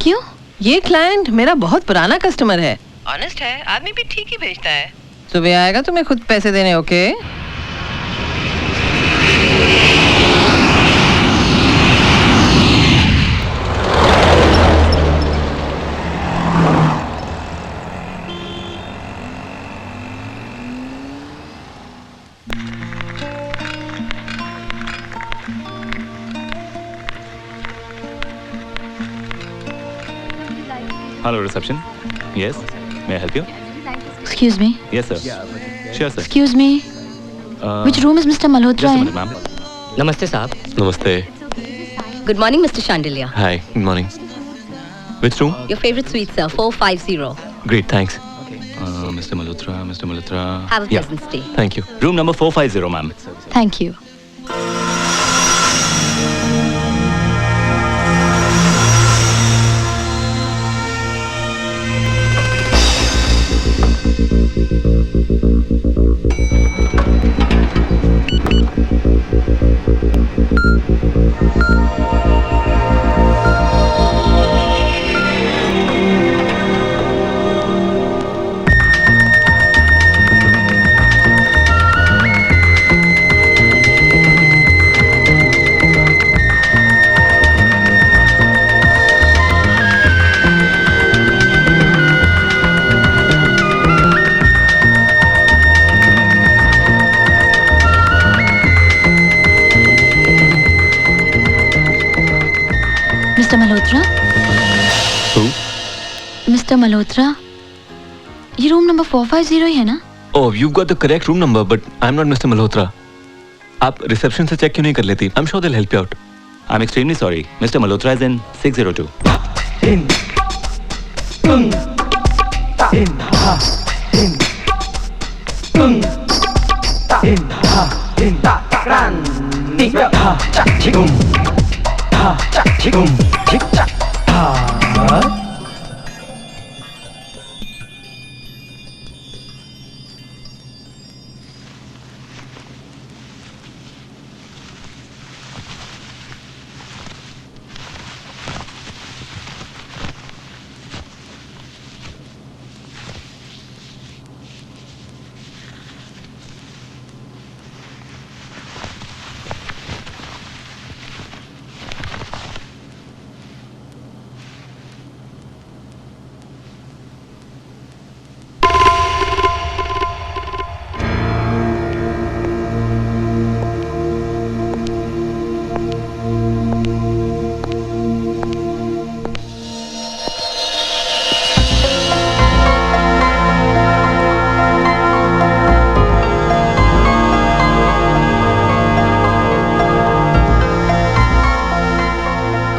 क्यों? ये क्लाइंट मेरा बहुत पुराना कस्टमर है। ऑनेस्ट है, आदमी भी ठीक ही भेजता है। सुबह आएगा तुम्हें खुद पैसे देने, okay? Hello, reception. Yes, may I help you? Excuse me. Yes, sir. Sure, sir. Excuse me. Which room is Mr. Malhotra in? Just a minute, ma'am. नमस्ते साहब। Namaste. Good morning, Mr. Chandelier. Hi. Good morning. Which room? Your favorite suite, sir, 450. Great, thanks. Mr. Malhotra. Mr. Malhotra. Have a pleasant stay. Thank you. Room number 450, ma'am. Thank you. Mr. Malhotra? Who? Mr. Malhotra? ये रूम नंबर 450 ही है ना? Oh, you've got the correct room number, but I'm not Mr. Malhotra. आप रिसेप्शन से चेक क्यों नहीं कर लेती? I'm sure they'll help you out. I'm extremely sorry. Mr. Malhotra is in 602.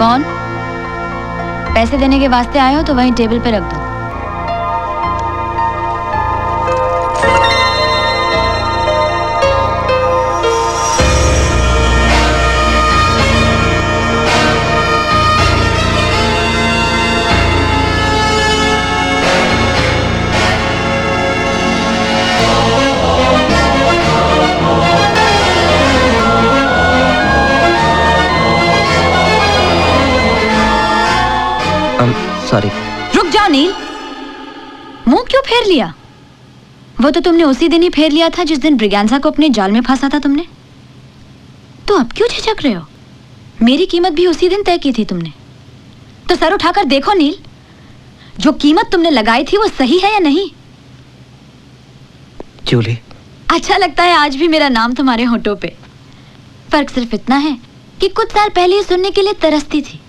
कौन? पैसे देने के वास्ते आए हो तो वहीं टेबल पे रख दो। सॉरी। रुक जाओ नील, मुंह क्यों फेर लिया? वो तो तुमने उसी दिन ही फेर लिया था जिस दिन ब्रिगेंजा को अपने जाल में फंसा था तुमने। तो अब क्यों झिझक रहे हो? मेरी कीमत भी उसी दिन तय की थी तुमने। तो सर उठाकर देखो नील, जो कीमत तुमने लगाई थी वो सही है या नहीं? जूली, अच्छा लगता है आज भी मेरा नाम तुम्हारे होठों पे। फर्क सिर्फ इतना है कि कुछ साल पहले ही सुनने के लिए तरसती थी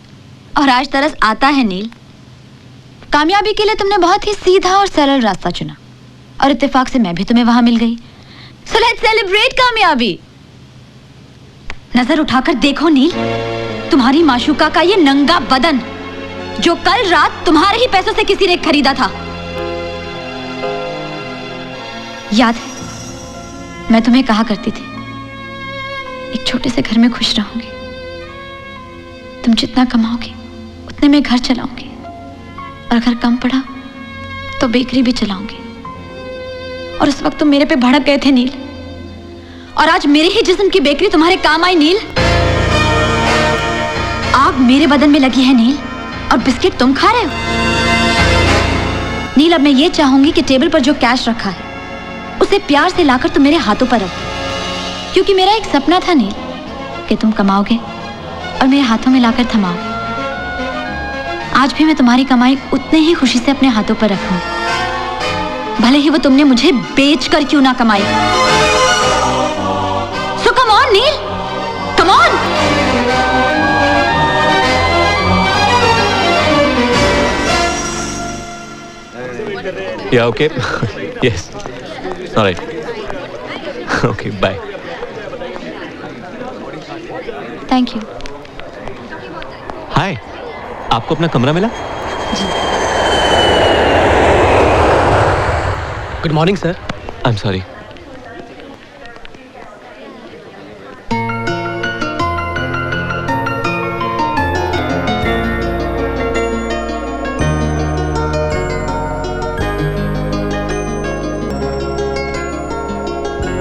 और आज तरस आता है नील। कामयाबी के लिए तुमने बहुत ही सीधा और सरल रास्ता चुना और इत्तेफाक से मैं भी तुम्हें वहां मिल गई। सो लेट्स सेलिब्रेट कामयाबी। नजर उठाकर देखो नील, तुम्हारी माशूका का ये नंगा बदन जो कल रात तुम्हारे ही पैसों से किसी ने खरीदा था, याद है? मैं तुम्हें कहा करती थी एक छोटे से घर में खुश रहूंगी, तुम जितना कमाओगे उतने में घर चलाऊंगी, और अगर कम पड़ा तो बेकरी भी चलाऊंगी। और उस वक्त तुम मेरे पे भड़क गए थे नील, और आज मेरे ही जिस्म की बेकरी तुम्हारे काम आई नील। आग मेरे बदन में लगी है नील, और बिस्किट तुम खा रहे हो। नील, अब मैं ये चाहूंगी कि टेबल पर जो कैश रखा है उसे प्यार से लाकर तुम मेरे हाथों पर रखो, क्योंकि मेरा एक सपना था नील कि तुम कमाओगे और मेरे हाथों में लाकर थमाओगे। आज भी मैं तुम्हारी कमाई उतने ही खुशी से अपने हाथों पर रखूंगी, भले ही वो तुमने मुझे बेच कर क्यों ना कमाई। So come on Neel, come on. Yeah, okay. Yes. All right. Okay, bye. Thank you. Hi, आपको अपना कमरा मिला? Good morning sir. I am sorry.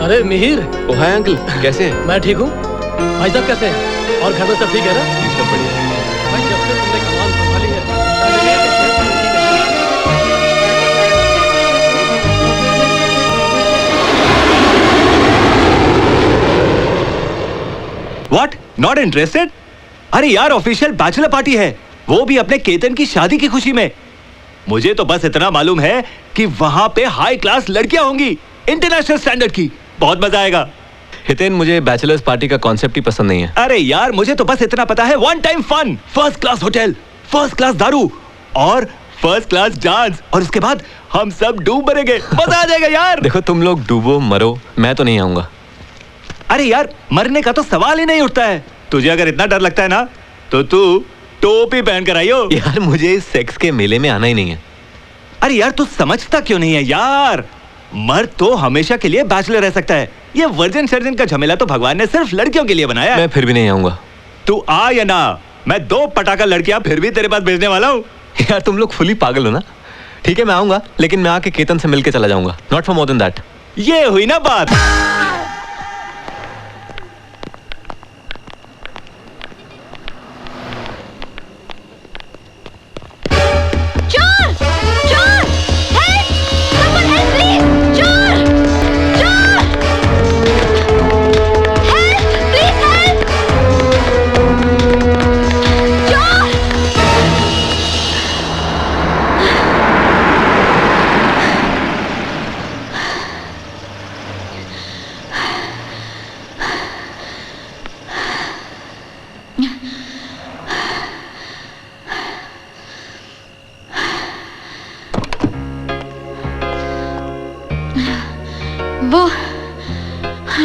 अरे मिहिर। ओ हाय अंकल, कैसे हैं? मैं ठीक हूँ। भाई साहब कैसे हैं? और घर में सब ठीक है ना? सब बढ़िया। भाई जब से तुमने कमाल संभाली है, What? Not interested? अरे यार, ऑफिशियल बैचलर पार्टी है, वो भी अपने केतन की शादी की खुशी में। मुझे तो बस इतना मालूम है कि वहां पे हाई क्लास लड़कियां होंगी, इंटरनेशनल स्टैंडर्ड की। बहुत मजा आएगा। हितेन, मुझे बैचलर्स पार्टी का कॉन्सेप्ट ही पसंद नहीं है। अरे यार, मुझे तो बस इतना पता है, one time fun, first class hotel, first class दारू और फर्स्ट क्लास डांस, और उसके बाद हम सब डूब मरेंगे। मजा आ जाएगा यार। देखो, तुम लोग डूबो मरो, मैं तो नहीं आऊंगा। अरे यार, मरने का तो सवाल ही नहीं उठता है। तुझे अगर इतना डर लगता है ना, तो तू टोपी पहन कर आइयो। यार, मुझे इस सेक्स के मेले में आना ही नहीं है। अरे यार, तू समझता क्यों नहीं है यार? मर्द तो हमेशा के लिए बैचलर रह सकता है। ये वर्जिन सर्जन का झमेला तो भगवान ने सिर्फ लड़कियों के लिए बनाया है। मैं फिर भी नहीं आऊंगा। तू आ या ना, मैं 2 पटाखा लड़कियां फिर भी तेरे पास भेजने वाला हूँ। यार, तुम लोग फुली पागल हो ना। ठीक है, मैं आऊंगा, लेकिन मैं आके केतन से मिलके चला जाऊंगा। Not for more than that. ये हुई ना बात।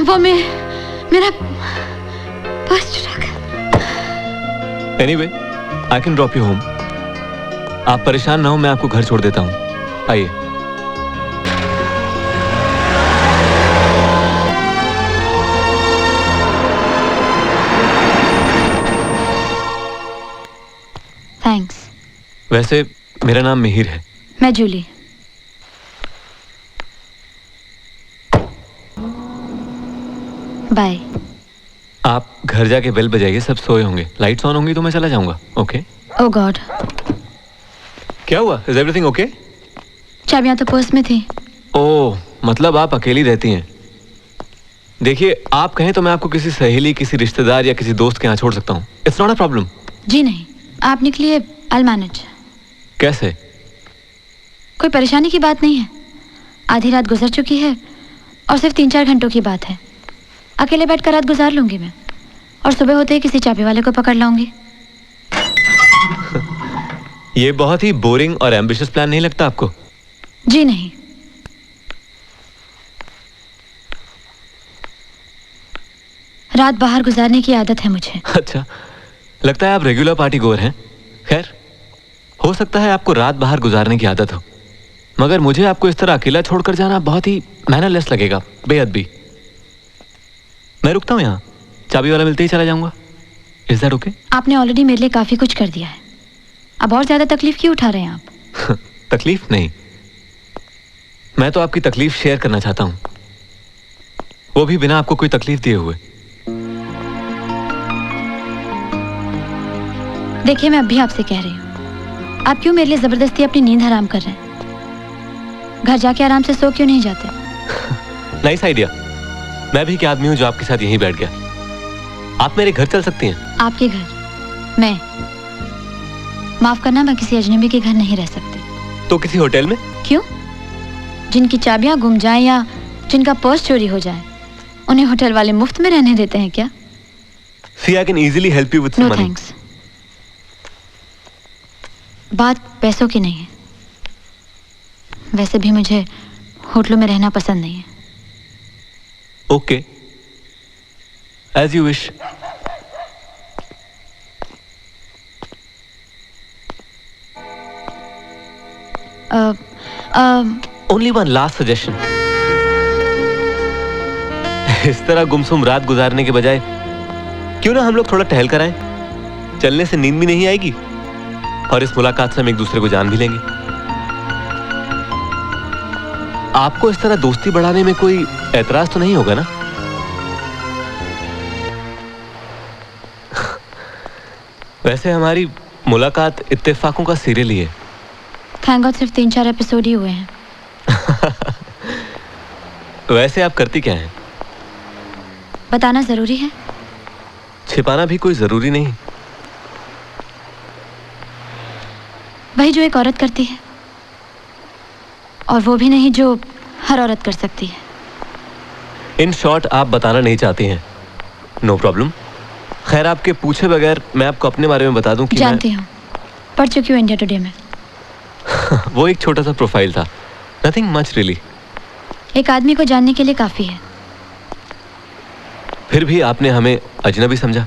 वो मेरा पर्स चुरा गया। Anyway, I can drop you home. आप परेशान ना हो, मैं आपको घर छोड़ देता हूँ। आइए। थैंक्स। वैसे मेरा नाम मिहिर है। मैं जूली। बाय। आप घर जाके बेल बजाइए, सब सोए होंगे। लाइट्स ऑन होंगी तो मैं चला जाऊंगा। ओके? ओह गॉड। क्या हुआ? Is everything okay? चाबियां तो पर्स में थी। ओह, मतलब आप अकेली रहती हैं। देखिए, आप कहें तो मैं आपको किसी सहेली, किसी रिश्तेदार या किसी दोस्त के यहाँ छोड़ सकता हूँ। It's not a problem. जी नहीं, आप निकलिए, आई विल मैनेज। कैसे? कोई परेशानी की बात नहीं है। आधी रात गुजर चुकी है और सिर्फ 3-4 घंटों की बात है। अकेले बैठकर रात गुजार लूंगी मैं, और सुबह होते ही किसी चाबी वाले को पकड़ लाऊंगी। ये बहुत ही बोरिंग और एम्बिशियस प्लान नहीं लगता आपको? जी नहीं। रात बाहर गुजारने की आदत है मुझे। अच्छा, लगता है आप रेगुलर पार्टी गोअर हैं। खैर, हो सकता है आपको रात बाहर गुजारने की आदत हो, मगर मुझे आपको इस तरह अकेला छोड़कर जाना बहुत ही मैनरलेस लगेगा, बेअदबी। मैं रुकता हूँ यहाँ, चाबी वाला मिलते ही चला जाऊंगा। Is that okay? आपने ऑलरेडी मेरे लिए काफी कुछ कर दिया है, अब और ज्यादा तकलीफ क्यों उठा रहे हैं आप? तकलीफ नहीं, मैं तो आपकी तकलीफ शेयर करना चाहता हूँ, वो भी बिना आपको कोई तकलीफ दिए हुए। देखिए, मैं अब भी आपसे कह रही हूँ, आप क्यों मेरे लिए जबरदस्ती अपनी नींद हराम कर रहे हैं? घर जाके आराम से सो क्यों नहीं जाते? Nice idea. मैं भी क्या आदमी हूँ जो आपके साथ यहीं बैठ गया। आप मेरे घर चल सकती हैं। आपके घर? मैं? माफ करना, मैं किसी अजनबी के घर नहीं रह सकती। तो किसी होटल में? क्यों? जिनकी चाबियां गुम जाएं या जिनका पर्स चोरी हो जाए, उन्हें होटल वाले मुफ्त में रहने देते हैं क्या? See, I can easily help you with some No money. thanks. बात पैसों की नहीं है। वैसे भी मुझे होटलों में रहना पसंद नहीं है। Okay. As you wish. Only one last suggestion. इस तरह गुमसुम रात गुजारने के बजाय क्यों ना हम लोग थोड़ा टहल कर आए? चलने से नींद भी नहीं आएगी और इस मुलाकात से हम एक दूसरे को जान भी लेंगे। आपको इस तरह दोस्ती बढ़ाने में कोई एतराज तो नहीं होगा ना? वैसे हमारी मुलाकात इत्तेफाकों का सीरियल ही है। थैंक गॉड सिर्फ 3-4 एपिसोड ही हुए हैं। वैसे आप करती क्या हैं? बताना जरूरी है? छिपाना भी कोई जरूरी नहीं। वही जो एक औरत करती है, और वो भी नहीं जो हर औरत कर सकती है। इन शॉर्ट, आप बताना नहीं चाहती हैं। No problem. खैर, आपके पूछे बगैर मैं आपको अपने बारे में बता दूं कि जानती हूँ, पढ़ चुकी हूँ इंडिया टुडे में। वो एक छोटा सा प्रोफाइल था, नथिंग मच रियली। एक आदमी को जानने के लिए काफी है। फिर भी आपने हमें अजनबी समझा।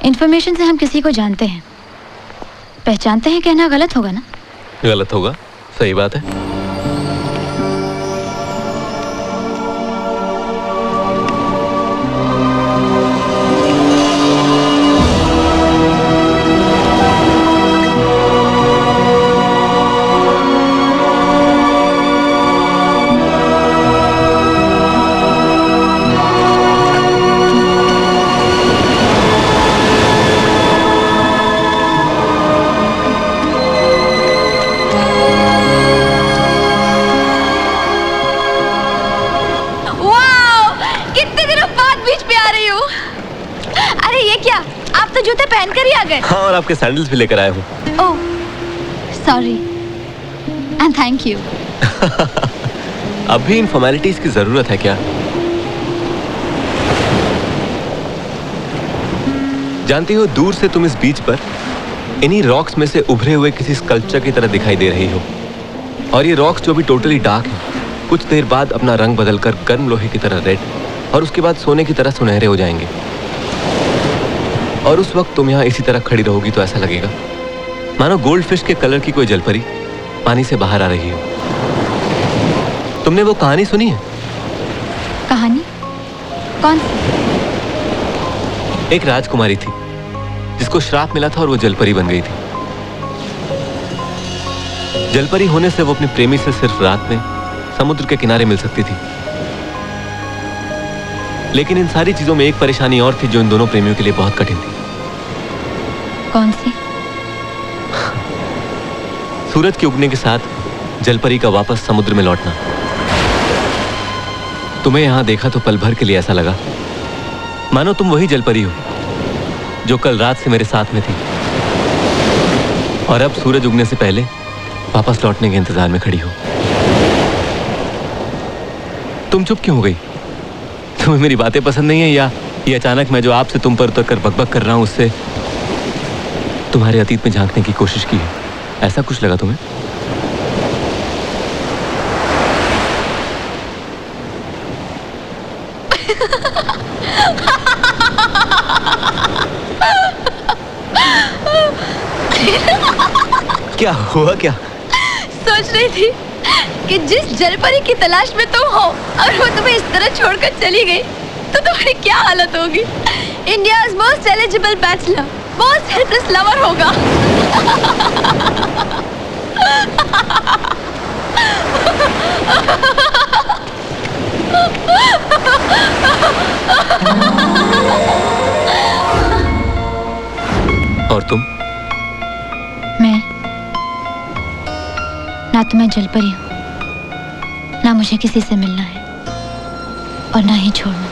इंफॉर्मेशन से हम किसी को जानते हैं, पहचानते हैं कहना गलत होगा ना? गलत होगा, सही बात है। हाँ, और आपके सैंडल्स भी लेकर आया हूँ। ओह, सॉरी एंड थैंक यू। अब भी इन फॉर्मेलिटीज की जरूरत है क्या? जानती हो, दूर से तुम इस बीच पर इन्हीं रॉक्स में से उभरे हुए किसी स्कल्पचर की तरह दिखाई दे रही हो, और ये रॉक्स जो भी टोटली डार्क है, कुछ देर बाद अपना रंग बदलकर गर्म लोहे की तरह रेड और उसके बाद सोने की तरह सुनहरे हो जाएंगे। और उस वक्त तुम यहाँ इसी तरह खड़ी रहोगी तो ऐसा लगेगा मानो गोल्ड फिश के कलर की कोई जलपरी पानी से बाहर आ रही हो। तुमने वो कहानी सुनी है? कहानी? कौन सी? एक राजकुमारी थी जिसको श्राप मिला था और वो जलपरी बन गई थी। जलपरी होने से वो अपने प्रेमी से सिर्फ रात में समुद्र के किनारे मिल सकती थी। लेकिन इन सारी चीजों में एक परेशानी और थी जो इन दोनों प्रेमियों के लिए बहुत कठिन थी। कौन सी? सूरज के उगने के साथ जलपरी का वापस समुद्र में लौटना। तुम्हें यहां देखा तो पल भर के लिए ऐसा लगा मानो तुम वही जलपरी हो जो कल रात से मेरे साथ में थी, और अब सूरज उगने से पहले वापस लौटने के इंतजार में खड़ी हो। तुम चुप क्यों हो गई? तुम्हें मेरी बातें पसंद नहीं है, या ये अचानक मैं जो आपसे तुम पर उतर कर बकबक कर रहा हूं उससे तुम्हारे अतीत में झांकने की कोशिश की है? ऐसा कुछ लगा तुम्हें? क्या हुआ क्या? सोच रही थी कि जिस जलपरी की तलाश में तुम हो और वो तुम्हें इस तरह छोड़कर चली गई तो तुम्हारी क्या हालत होगी। India's most eligible bachelor, most helpless lover होगा। और तुम? मैं ना तो मैं जलपरी हूँ, ना मुझे किसी से मिलना है और ना ही छोड़ना।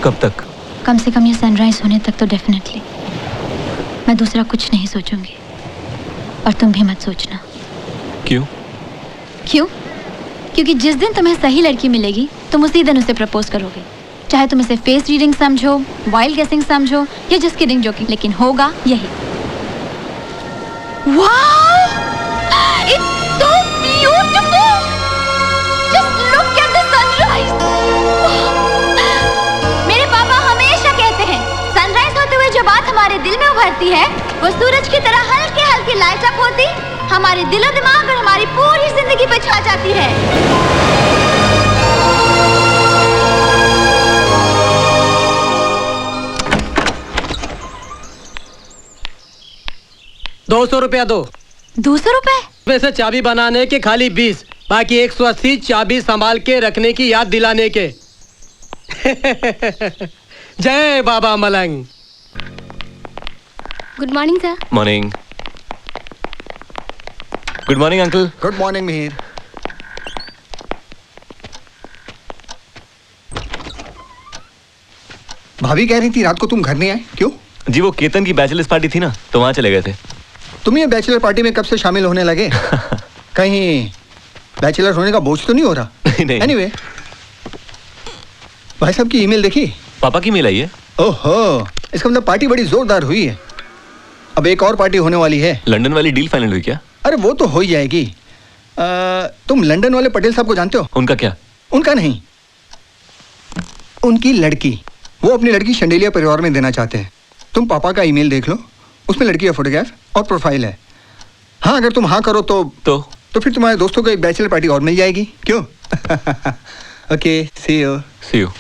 कब तक? कम से कम ये सनराइज होने तक तो डेफिनेटली। मैं दूसरा कुछ नहीं सोचूंगी और तुम भी मत सोचना। क्यों? क्यों? क्योंकि जिस दिन तुम्हें सही लड़की मिलेगी तुम उसी दिन उसे प्रपोज करोगे, चाहे तुम इसे फेस रीडिंग समझो, वाइल्ड गेसिंग समझो या जस्ट किडिंग जोकिंग, लेकिन होगा यही। Wow! It's so beautiful! Just look at the sunrise! मेरे पापा हमेशा कहते हैं सनराइज होते हुए जो बात हमारे दिल में उभरती है वो सूरज की तरह हल्के हल्के लाइट अप होती हमारे दिलो दिमाग और हमारी पूरी जिंदगी पे छा जाती है। 200 रुपया दो। 200 रुपए? वैसे चाबी बनाने के खाली 20, बाकी 180 चाबी संभाल के रखने की याद दिलाने के। जय बाबा मलंग। Good morning sir. Morning. Good morning uncle. Good morning Mihir. भाभी कह रही थी रात को तुम घर नहीं आए, क्यों? जी वो केतन की बैचलर्स पार्टी थी ना, तो वहां चले गए थे। तुम ये बैचलर पार्टी में कब से शामिल होने लगे? कहीं बैचलर होने का बोझ तो नहीं हो रहा? नहीं। एनीवे, भाई साहब की ईमेल देखी? पापा की मेल आई है। ओहो, इसका मतलब पार्टी बड़ी जोरदार हुई है। अब एक और पार्टी होने वाली है। लंदन वाली डील फाइनल हुई क्या? अरे वो तो हो ही जाएगी। तुम लंदन वाले पटेल साहब को जानते हो? उनका क्या? उनका नहीं, उनकी लड़की। वो अपनी लड़की शंडेलिया परिवार में देना चाहते हैं। तुम पापा का ईमेल देख लो, उसमें लड़की का फोटोग्राफ और प्रोफाइल है। हाँ, अगर तुम हाँ करो तो फिर तुम्हारे दोस्तों को एक बैचलर पार्टी और मिल जाएगी, क्यों? Okay, see you. See you.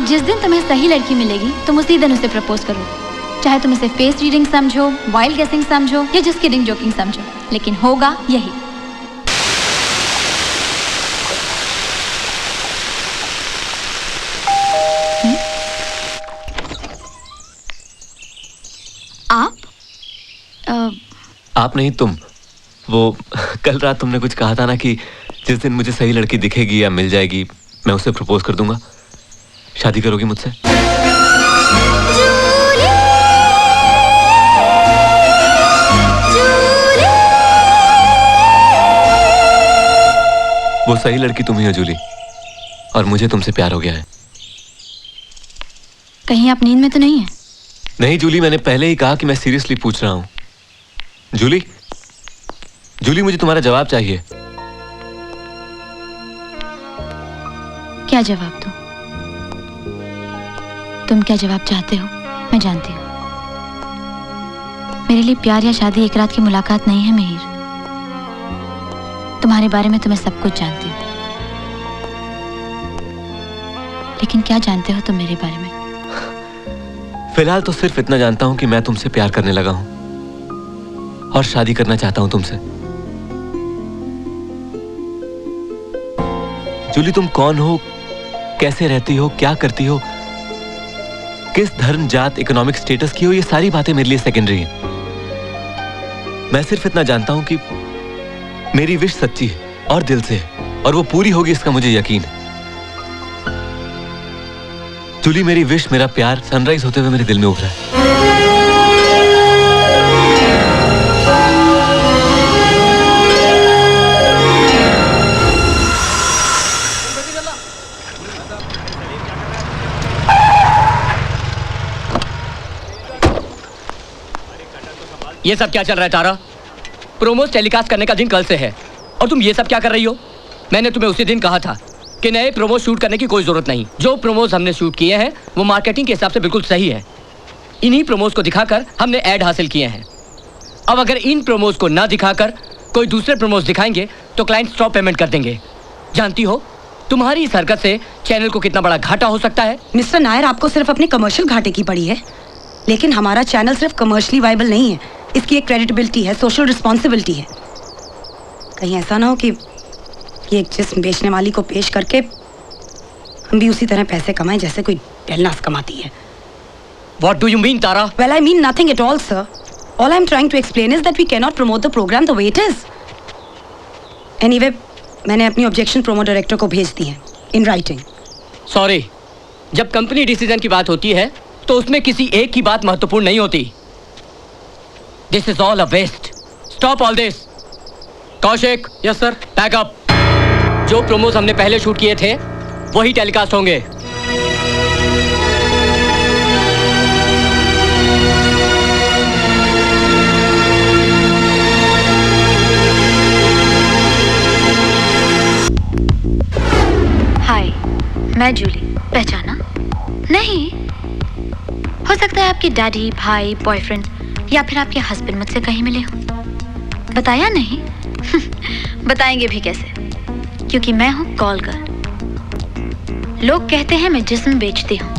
जिस दिन तुम्हें सही लड़की मिलेगी तुम उसी दिन उसे प्रपोज करोगे, चाहे तुम इसे फेस रीडिंग समझो, वाइल्ड गेसिंग समझो या जस्ट किडिंग जोकिंग समझो, लेकिन होगा यही। आप नहीं, तुम। वो कल रात तुमने कुछ कहा था ना कि जिस दिन मुझे सही लड़की दिखेगी या मिल जाएगी मैं उसे प्रपोज कर दूंगा। शादी करोगी मुझसे? वो सही लड़की तुम ही हो जूली, और मुझे तुमसे प्यार हो गया है। कहीं आप नींद में तो नहीं है? नहीं जूली, मैंने पहले ही कहा कि मैं सीरियसली पूछ रहा हूं। जूली, जूली मुझे तुम्हारा जवाब चाहिए। क्या जवाब दूं? तुम क्या जवाब चाहते हो मैं जानती हूँ। मेरे लिए प्यार या शादी एक रात की मुलाकात नहीं है मिहिर। तुम्हारे बारे में तो मैं सब कुछ जानती हूँ, लेकिन क्या जानते हो तुम मेरे बारे में? फिलहाल तो सिर्फ इतना जानता हूं कि मैं तुमसे प्यार करने लगा हूं और शादी करना चाहता हूं तुमसे। जूली, तुम कौन हो, कैसे रहती हो, क्या करती हो, किस धर्म, जात, इकोनॉमिक स्टेटस की हो, ये सारी बातें मेरे लिए सेकेंडरी हैं। मैं सिर्फ इतना जानता हूं कि मेरी विश सच्ची है और दिल से है, और वो पूरी होगी इसका मुझे यकीन है। जूली, मेरी विश, मेरा प्यार सनराइज होते हुए मेरे दिल में उभरा है। ये सब क्या चल रहा है तारा? प्रोमोस टेलीकास्ट करने का दिन कल से है और तुम ये सब क्या कर रही हो? मैंने तुम्हें उसी दिन कहा था कि नए प्रोमोस शूट करने की कोई जरूरत नहीं। जो प्रोमोस हमने शूट किए हैं वो मार्केटिंग के हिसाब से बिल्कुल सही है। इन्हीं प्रोमोस को दिखाकर हमने ऐड हासिल किए हैं। अब अगर इन प्रोमोस को ना दिखाकर कोई दूसरे प्रोमोस दिखाएंगे तो क्लाइंट स्टॉप पेमेंट कर देंगे। जानती हो तुम्हारी इस हरकत से चैनल को कितना बड़ा घाटा हो सकता है? मिस्टर नायर, आपको सिर्फ अपने कमर्शियल घाटे की पड़ी है, लेकिन हमारा चैनल सिर्फ कमर्शियली वाइबल नहीं है। इसकी एक क्रेडिबिलिटी है, सोशल रिस्पॉन्सिबिलिटी है। कहीं ऐसा ना हो कि एक जिस्म बेचने वाली को पेश करके हम भी उसी तरह पैसे कमाएं जैसे कोई डेलनास कमाती है। What do you mean, Tara? Well, I mean nothing at all, sir. All I'm trying to explain is that we cannot promote the program the way it is. Anyway, मैंने अपनी objection प्रोमो डायरेक्टर को भेज दी है in writing. Sorry, जब कंपनी डिसीजन की बात होती है तो उसमें किसी एक की बात महत्वपूर्ण नहीं होती। This is all a waste. Stop all this. Kaushik, yes sir, pack up. जो प्रोमोस हमने पहले शूट किए थे वही टेलीकास्ट होंगे। हाय, मैं जूली। पहचाना? नहीं। हो सकता है आपके डैडी, भाई, बॉयफ्रेंड या फिर आपके हस्बैंड मुझसे कहीं मिले हो। बताया नहीं? बताएंगे भी कैसे, क्योंकि मैं हूँ कॉल गर्ल। लोग कहते हैं मैं जिस्म बेचती हूँ,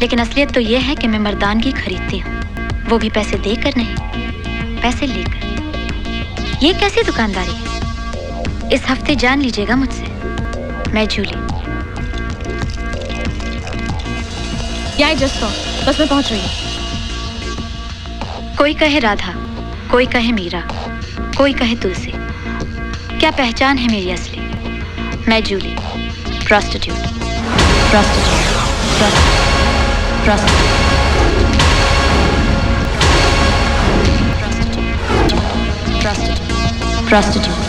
लेकिन असलियत तो ये है कि मैं मर्दानगी खरीदती हूँ, वो भी पैसे देकर नहीं, पैसे लेकर। ये कैसी दुकानदारी है? इस हफ्ते जान लीजिएगा मुझसे। मैं जूली। या जस्ट बस मैं पहुंच रही हूँ। कोई कहे राधा, कोई कहे मीरा, कोई कहे तुलसी, क्या पहचान है मेरी असली? मैं Julie, prostitute, prostitute, prostitute, prostitute, prostitute.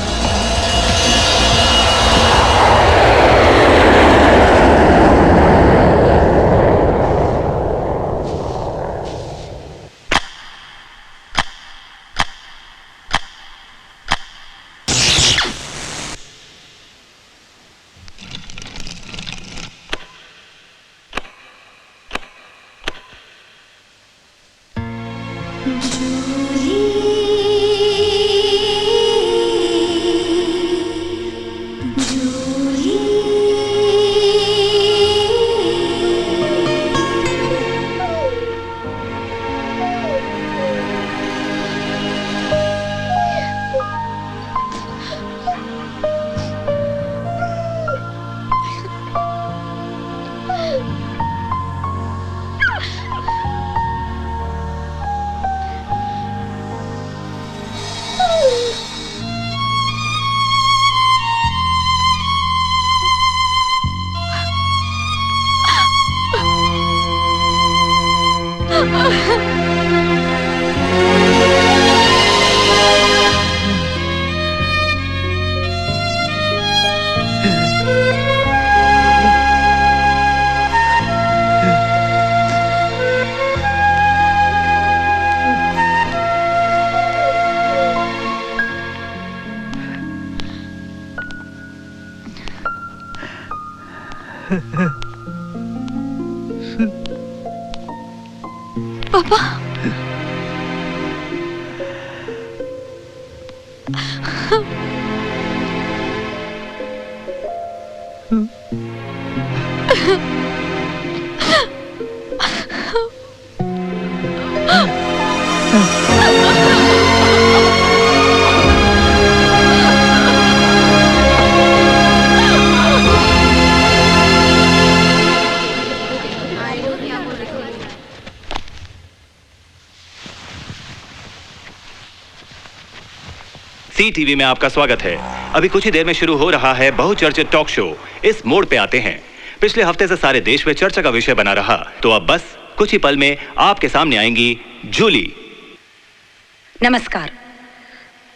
पापा, सी टीवी में आपका स्वागत है। अभी कुछ ही देर में शुरू हो रहा है बहुचर्चित टॉक शो इस मोड़ पे आते हैं। पिछले हफ्ते से सारे देश में चर्चा का विषय बना रहा। तो अब बस कुछ ही पल में आपके सामने आएंगी जूली। नमस्कार।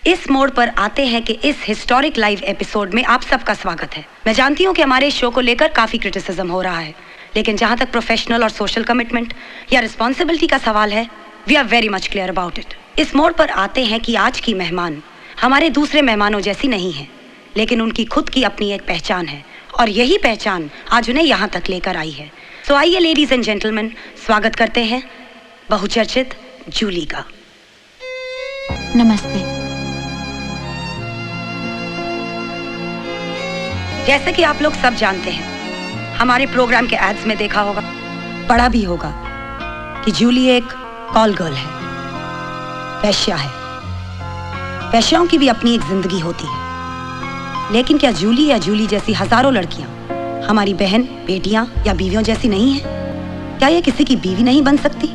इस मोड़ पर आते हैं कि इस हिस्टोरिक लाइव एपिसोड में आप सबका स्वागत है। मैं जानती हूँ कि हमारे शो को लेकर काफी क्रिटिसिज्म हो रहा है, लेकिन जहां तक प्रोफेशनल और सोशल कमिटमेंट या रिस्पॉन्सिबिलिटी का सवाल है, we are very much clear about it. इस मोड़ पर आते हैं कि आज की मेहमान हमारे दूसरे मेहमानों जैसी नहीं है, लेकिन उनकी खुद की अपनी एक पहचान है और यही पहचान आज उन्हें यहाँ तक लेकर आई है। सो आइए लेडीज एंड जेंटलमैन, स्वागत करते हैं बहुचर्चित जूली का। नमस्ते। जैसे कि आप लोग सब जानते हैं, हमारे प्रोग्राम के एड्स में देखा होगा, पढ़ा भी होगा कि जूली एक कॉल गर्ल है, वैश्या है। वैश्याओं की भी अपनी एक जिंदगी होती है, लेकिन क्या जूली या जूली जैसी हजारों लड़कियां हमारी बहन, बेटियां या बीवियों जैसी नहीं है? क्या ये किसी की बीवी नहीं बन सकती?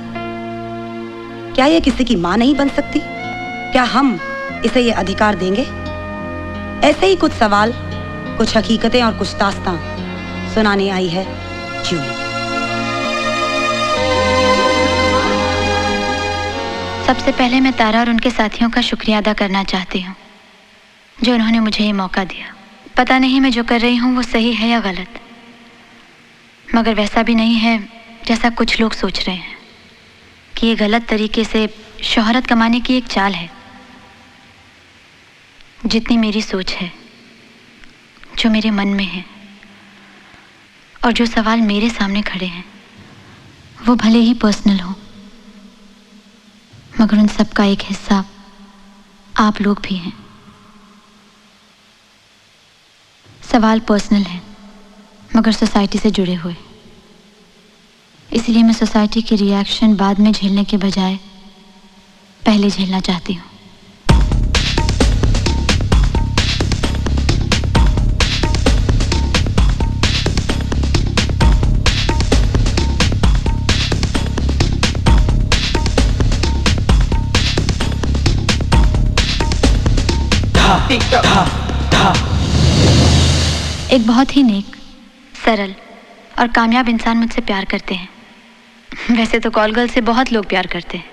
क्या ये किसी की मां नहीं बन सकती? क्या हम इसे ये अधिकार देंगे? ऐसे ही कुछ सवाल, कुछ हकीकतें और कुछ दास्तां सुनाने आई है जूली। सबसे पहले मैं तारा और उनके साथियों का शुक्रिया अदा करना चाहती हूँ, जो उन्होंने मुझे ये मौका दिया। पता नहीं मैं जो कर रही हूँ वो सही है या गलत, मगर वैसा भी नहीं है जैसा कुछ लोग सोच रहे हैं कि ये गलत तरीके से शोहरत कमाने की एक चाल है। जितनी मेरी सोच है, जो मेरे मन में है और जो सवाल मेरे सामने खड़े हैं, वो भले ही पर्सनल हो, मगर उन सब का एक हिस्सा आप लोग भी हैं। सवाल पर्सनल है, मगर सोसाइटी से जुड़े हुए। इसलिए मैं सोसाइटी के रिएक्शन बाद में झेलने के बजाय पहले झेलना चाहती हूँ। एक बहुत ही नेक, सरल और कामयाब इंसान मुझसे प्यार करते हैं। वैसे तो कॉल गर्ल से बहुत लोग प्यार करते हैं,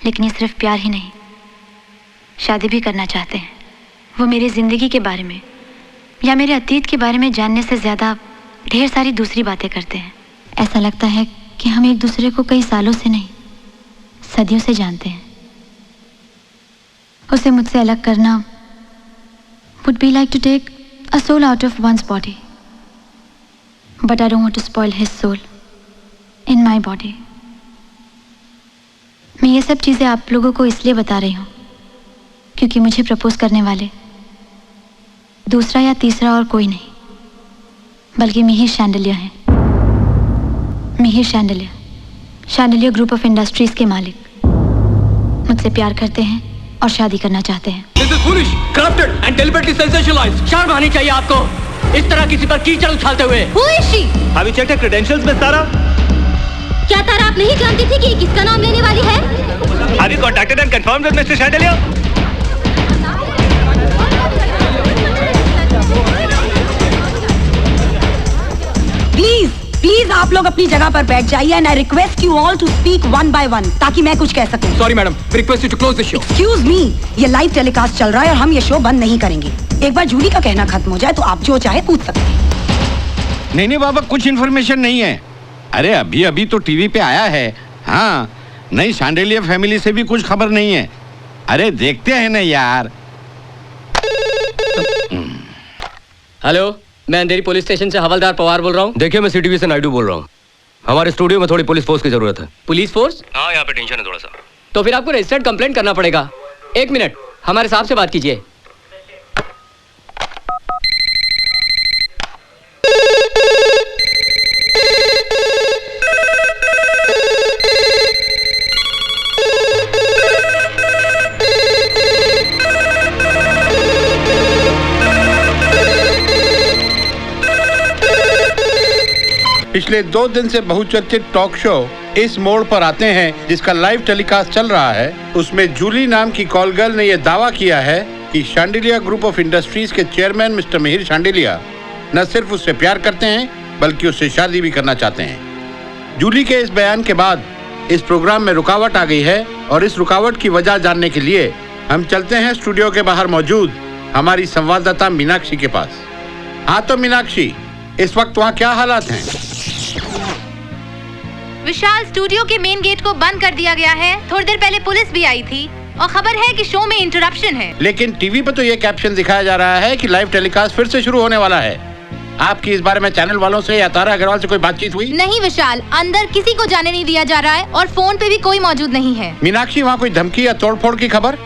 लेकिन ये सिर्फ प्यार ही नहीं, शादी भी करना चाहते हैं। वो मेरी ज़िंदगी के बारे में या मेरे अतीत के बारे में जानने से ज़्यादा ढेर सारी दूसरी बातें करते हैं। ऐसा लगता है कि हम एक दूसरे को कई सालों से नहीं, सदियों से जानते हैं। उसे मुझसे अलग करना would be like to take a soul out of one's body. But I don't want to spoil his soul in my body. मैं ये सब चीज़ें आप लोगों को इसलिए बता रही हूँ क्योंकि मुझे प्रपोज करने वाले दूसरा या तीसरा और कोई नहीं, बल्कि मिहिर शैंडलिया हैं। मिहिर शैंडलिया ग्रुप ऑफ इंडस्ट्रीज के मालिक मुझसे प्यार करते हैं और शादी करना चाहते हैं। This is foolish, corrupted and deliberately sensationalized. शर्म आनी चाहिए आपको, इस तरह किसी पर कीचड़ उछालते हुए। Who is she? Have you checked her credentials, Miss Tara? क्या तारा आप नहीं जानती थी कि ये किसका नाम लेने वाली है? Have you contacted and confirmed with Mr. Chandelier? Please आप लोग अपनी जगह पर बैठ जाइए and I request you all to speak one by one ताकि मैं कुछ कह सकूं। Sorry madam, request you to close the show. Excuse me, ये लाइव टेलीकास्ट चल रहा है और हम ये शो बंद नहीं करेंगे। एक बार जूली का कहना खत्म हो जाए तो आप जो चाहे पूछ सकते हैं। नहीं बाबा, कुछ इन्फॉर्मेशन नहीं है। अरे अभी अभी तो टीवी पे आया है। हाँ, नहीं शांडेलिया फैमिली से भी कुछ खबर नहीं है। अरे देखते हैं ना यार। हेलो, मैं अंधेरी पुलिस स्टेशन से हवलदार पवार बोल रहा हूँ। देखिए, मैं सीटीवी से नायडू बोल रहा हूँ। हमारे स्टूडियो में थोड़ी पुलिस फोर्स की जरूरत है। Police force? हाँ, यहाँ पे टेंशन है थोड़ा सा। तो फिर आपको रजिस्टर्ड कंप्लेंट करना पड़ेगा। एक मिनट, हमारे साहब से बात कीजिए। पिछले 2 दिन से बहुचर्चित टॉक शो इस मोड़ पर आते हैं, जिसका लाइव टेलीकास्ट चल रहा है। उसमें जूली नाम की कॉल गर्ल ने यह दावा किया है कि शांडिलिया ग्रुप ऑफ इंडस्ट्रीज के चेयरमैन मिस्टर मिहिर शांडिलिया न सिर्फ उससे प्यार करते हैं, बल्कि उससे शादी भी करना चाहते हैं। जूली के इस बयान के बाद इस प्रोग्राम में रुकावट आ गई है और इस रुकावट की वजह जानने के लिए हम चलते हैं स्टूडियो के बाहर मौजूद हमारी संवाददाता मीनाक्षी के पास। हाँ तो मीनाक्षी, इस वक्त वहाँ क्या हालात हैं? विशाल, स्टूडियो के मेन गेट को बंद कर दिया गया है। थोड़ी देर पहले पुलिस भी आई थी और खबर है कि शो में इंटरप्शन है। लेकिन टीवी पर तो ये कैप्शन दिखाया जा रहा है कि लाइव टेलीकास्ट फिर से शुरू होने वाला है। आपकी इस बारे में चैनल वालों से या तारा अग्रवाल से कोई बातचीत हुई? नहीं विशाल, अंदर किसी को जाने नहीं दिया जा रहा है और फोन पे भी कोई मौजूद नहीं है। मीनाक्षी, वहाँ कोई धमकी या तोड़फोड़ की खबर?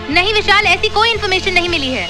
नहीं विशाल, ऐसी कोई इन्फॉर्मेशन नहीं मिली है।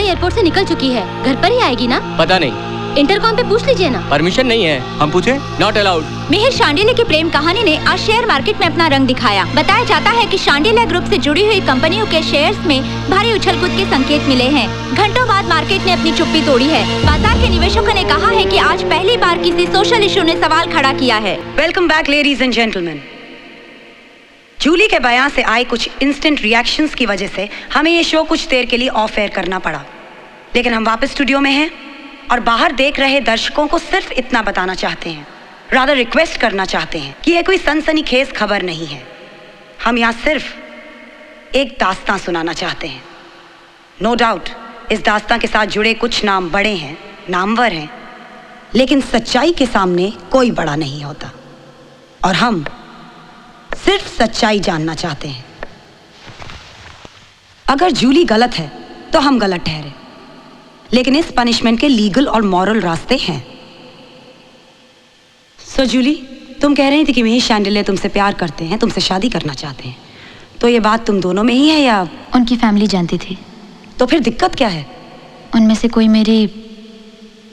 एयरपोर्ट से निकल चुकी है, घर पर ही आएगी ना? पता नहीं, इंटरकॉम पे पूछ लीजिए ना। परमिशन नहीं है। हम पूछे? Not allowed. मिहिर शांडिल्य की प्रेम कहानी ने आज शेयर मार्केट में अपना रंग दिखाया। बताया जाता है कि शांडिल्य ग्रुप से जुड़ी हुई कंपनियों के शेयर्स में भारी उछल-कूद के संकेत मिले हैं। घंटों बाद मार्केट ने अपनी चुप्पी तोड़ी है। बाजार के निवेशकों ने कहा है कि आज पहली बार किसी सोशल इशू ने सवाल खड़ा किया है। Welcome back ladies and gentleman. Julie के बयान से आए कुछ इंस्टेंट रिएक्शंस की वजह से हमें ये शो कुछ देर के लिए ऑफ एयर करना पड़ा, लेकिन हम वापस स्टूडियो में हैं और बाहर देख रहे दर्शकों को सिर्फ इतना बताना चाहते हैं, रादर रिक्वेस्ट करना चाहते हैं कि ये कोई सनसनीखेज खबर नहीं है। हम यहाँ सिर्फ एक दास्तां सुनाना चाहते हैं। नो डाउट इस दास्तां के साथ जुड़े कुछ नाम बड़े हैं, नामवर हैं, लेकिन सच्चाई के सामने कोई बड़ा नहीं होता और हम सिर्फ सच्चाई जानना चाहते हैं। अगर जूली गलत है तो हम गलत ठहरे, लेकिन इस पनिशमेंट के लीगल और मॉरल रास्ते हैं। सो जूली, तुम कह रही थी कि मिहिर शांडिल्य तुमसे प्यार करते हैं, तुमसे शादी करना चाहते हैं, तो ये बात तुम दोनों में ही है या? उनकी फैमिली जानती थी। तो फिर दिक्कत क्या है? उनमें से कोई मेरी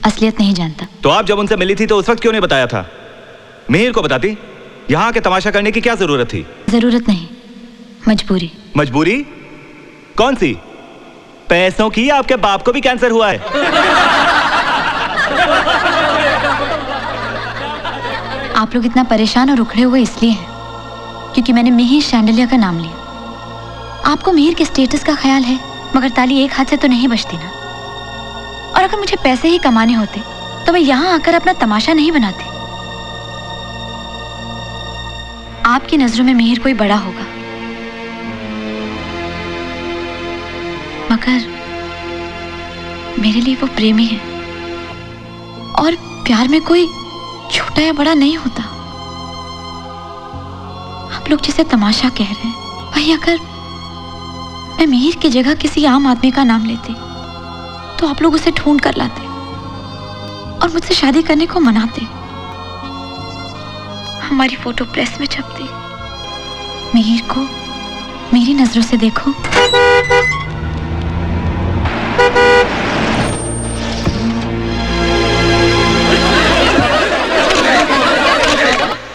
असलियत नहीं जानता। तो आप जब उनसे मिली थी तो उस वक्त क्यों नहीं बताया था? मिहिर को बताती। यहाँ के तमाशा करने की क्या जरूरत थी? जरूरत नहीं, मजबूरी। मजबूरी? कौन सी? पैसों की? आपके बाप को भी कैंसर हुआ है। आप लोग इतना परेशान और उखड़े हुए इसलिए हैं क्योंकि मैंने मिहिर शांडिल्य का नाम लिया। आपको मिहिर के स्टेटस का ख्याल है, मगर ताली एक हाथ से तो नहीं बजती ना। और अगर मुझे पैसे ही कमाने होते तो मैं यहाँ आकर अपना तमाशा नहीं बनाती। आपकी नजरों में मिहिर कोई बड़ा होगा, मगर मेरे लिए वो प्रेमी है और प्यार में कोई छोटा या बड़ा नहीं होता। आप लोग जिसे तमाशा कह रहे हैं, वही अगर मैं मिहिर की जगह किसी आम आदमी का नाम लेती तो आप लोग उसे ढूंढ कर लाते और मुझसे शादी करने को मनाते। हमारी फोटो प्रेस में छपती। मिहिर को मेरी नजरों से देखो।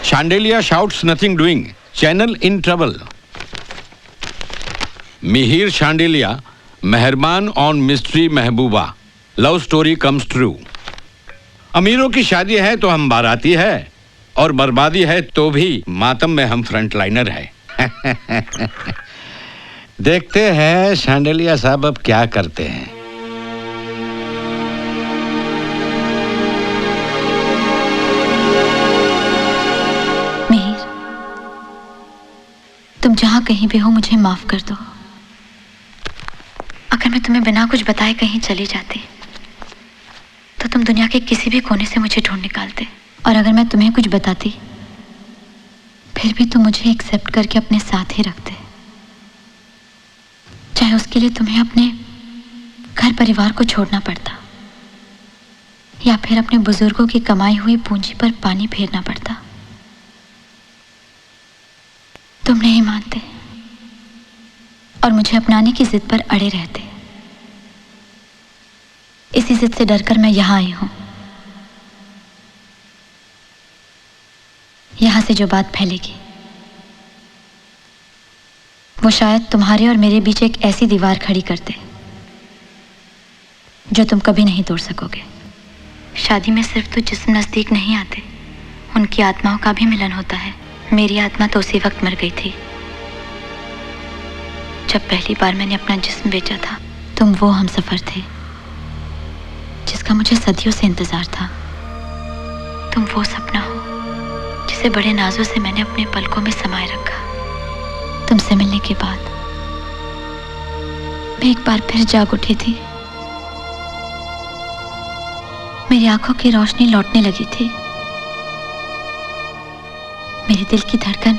Chandelier shouts nothing doing. Channel in trouble. Mihir Chandelier, मेहरबान on mystery Mehbooba. Love story comes true. अमीरों की शादी है तो हम बाराती है और बर्बादी है तो भी मातम में हम फ्रंट लाइनर है। देखते हैं शांडिलिया साहब अब क्या करते हैं। मिहिर, तुम जहां कहीं भी हो मुझे माफ कर दो। अगर मैं तुम्हें बिना कुछ बताए कहीं चली जाती तो तुम दुनिया के किसी भी कोने से मुझे ढूंढ निकालते, और अगर मैं तुम्हें कुछ बताती फिर भी तुम मुझे एक्सेप्ट करके अपने साथ ही रखते, चाहे उसके लिए तुम्हें अपने घर परिवार को छोड़ना पड़ता या फिर अपने बुजुर्गों की कमाई हुई पूंजी पर पानी फेरना पड़ता। तुम नहीं मानते, और मुझे अपनाने की जिद पर अड़े रहते। इसी जिद से डरकर मैं यहां आई हूं। यहां से जो बात फैलेगी वो शायद तुम्हारे और मेरे बीच एक ऐसी दीवार खड़ी कर दे जो तुम कभी नहीं तोड़ सकोगे। शादी में सिर्फ तो जिस्म नजदीक नहीं आते, उनकी आत्माओं का भी मिलन होता है। मेरी आत्मा तो उसी वक्त मर गई थी जब पहली बार मैंने अपना जिस्म बेचा था। तुम वो हमसफर थे जिसका मुझे सदियों से इंतजार था। तुम वो सपना हो जिसे बड़े नाजों से मैंने अपने पलकों में समाये रखा। तुमसे मिलने के बाद मैं एक बार फिर जाग उठी थी। मेरी आंखों की रोशनी लौटने लगी थी। मेरे दिल की धड़कन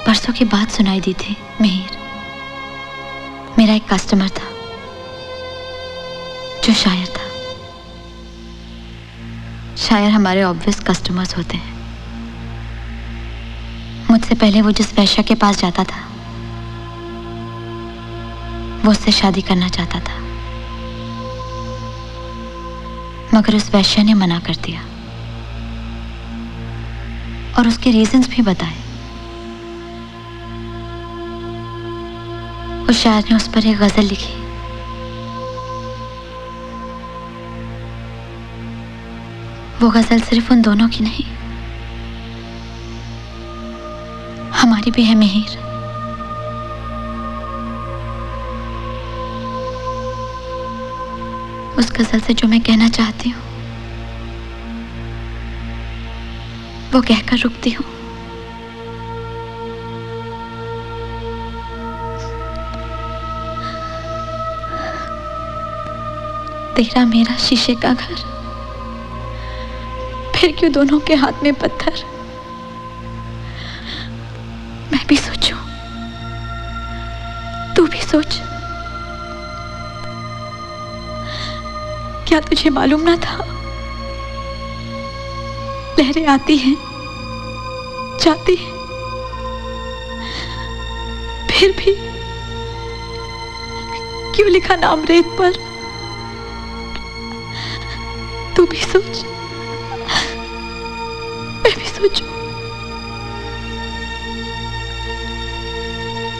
परसों की बात सुनाई दी थी। मिहिर मेरा एक कस्टमर था जो शायर था। शायर हमारे ऑब्वियस कस्टमर्स होते हैं। मुझसे पहले वो जिस वैश्या के पास जाता था वो उससे शादी करना चाहता था, मगर उस वैश्या ने मना कर दिया और उसके रीजंस भी बताए। उस शायर ने उस पर एक गजल लिखी। वो गजल सिर्फ उन दोनों की नहीं, हमारी भी है मिहिर। उस गजल से जो मैं कहना चाहती हूँ वो कहकर रुकती हूँ। तेरा मेरा शीशे का घर, फिर क्यों दोनों के हाथ में पत्थर। मैं भी सोचूं, तू भी सोच। क्या तुझे मालूम ना था लहरें आती हैं जाती हैं, फिर भी क्यों लिखा नाम रेत पर। तू भी सोच, मैं भी सोचूं।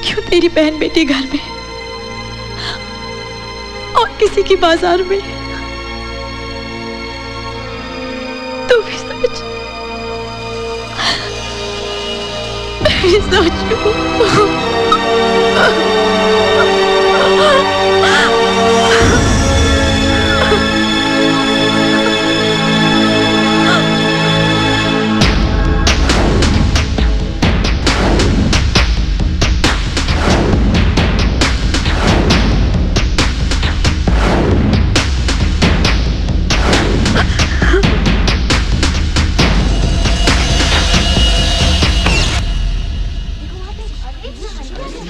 क्यों तेरी बहन बेटी घर में और किसी की बाजार में। तू भी सोच, मैं भी सोचूं।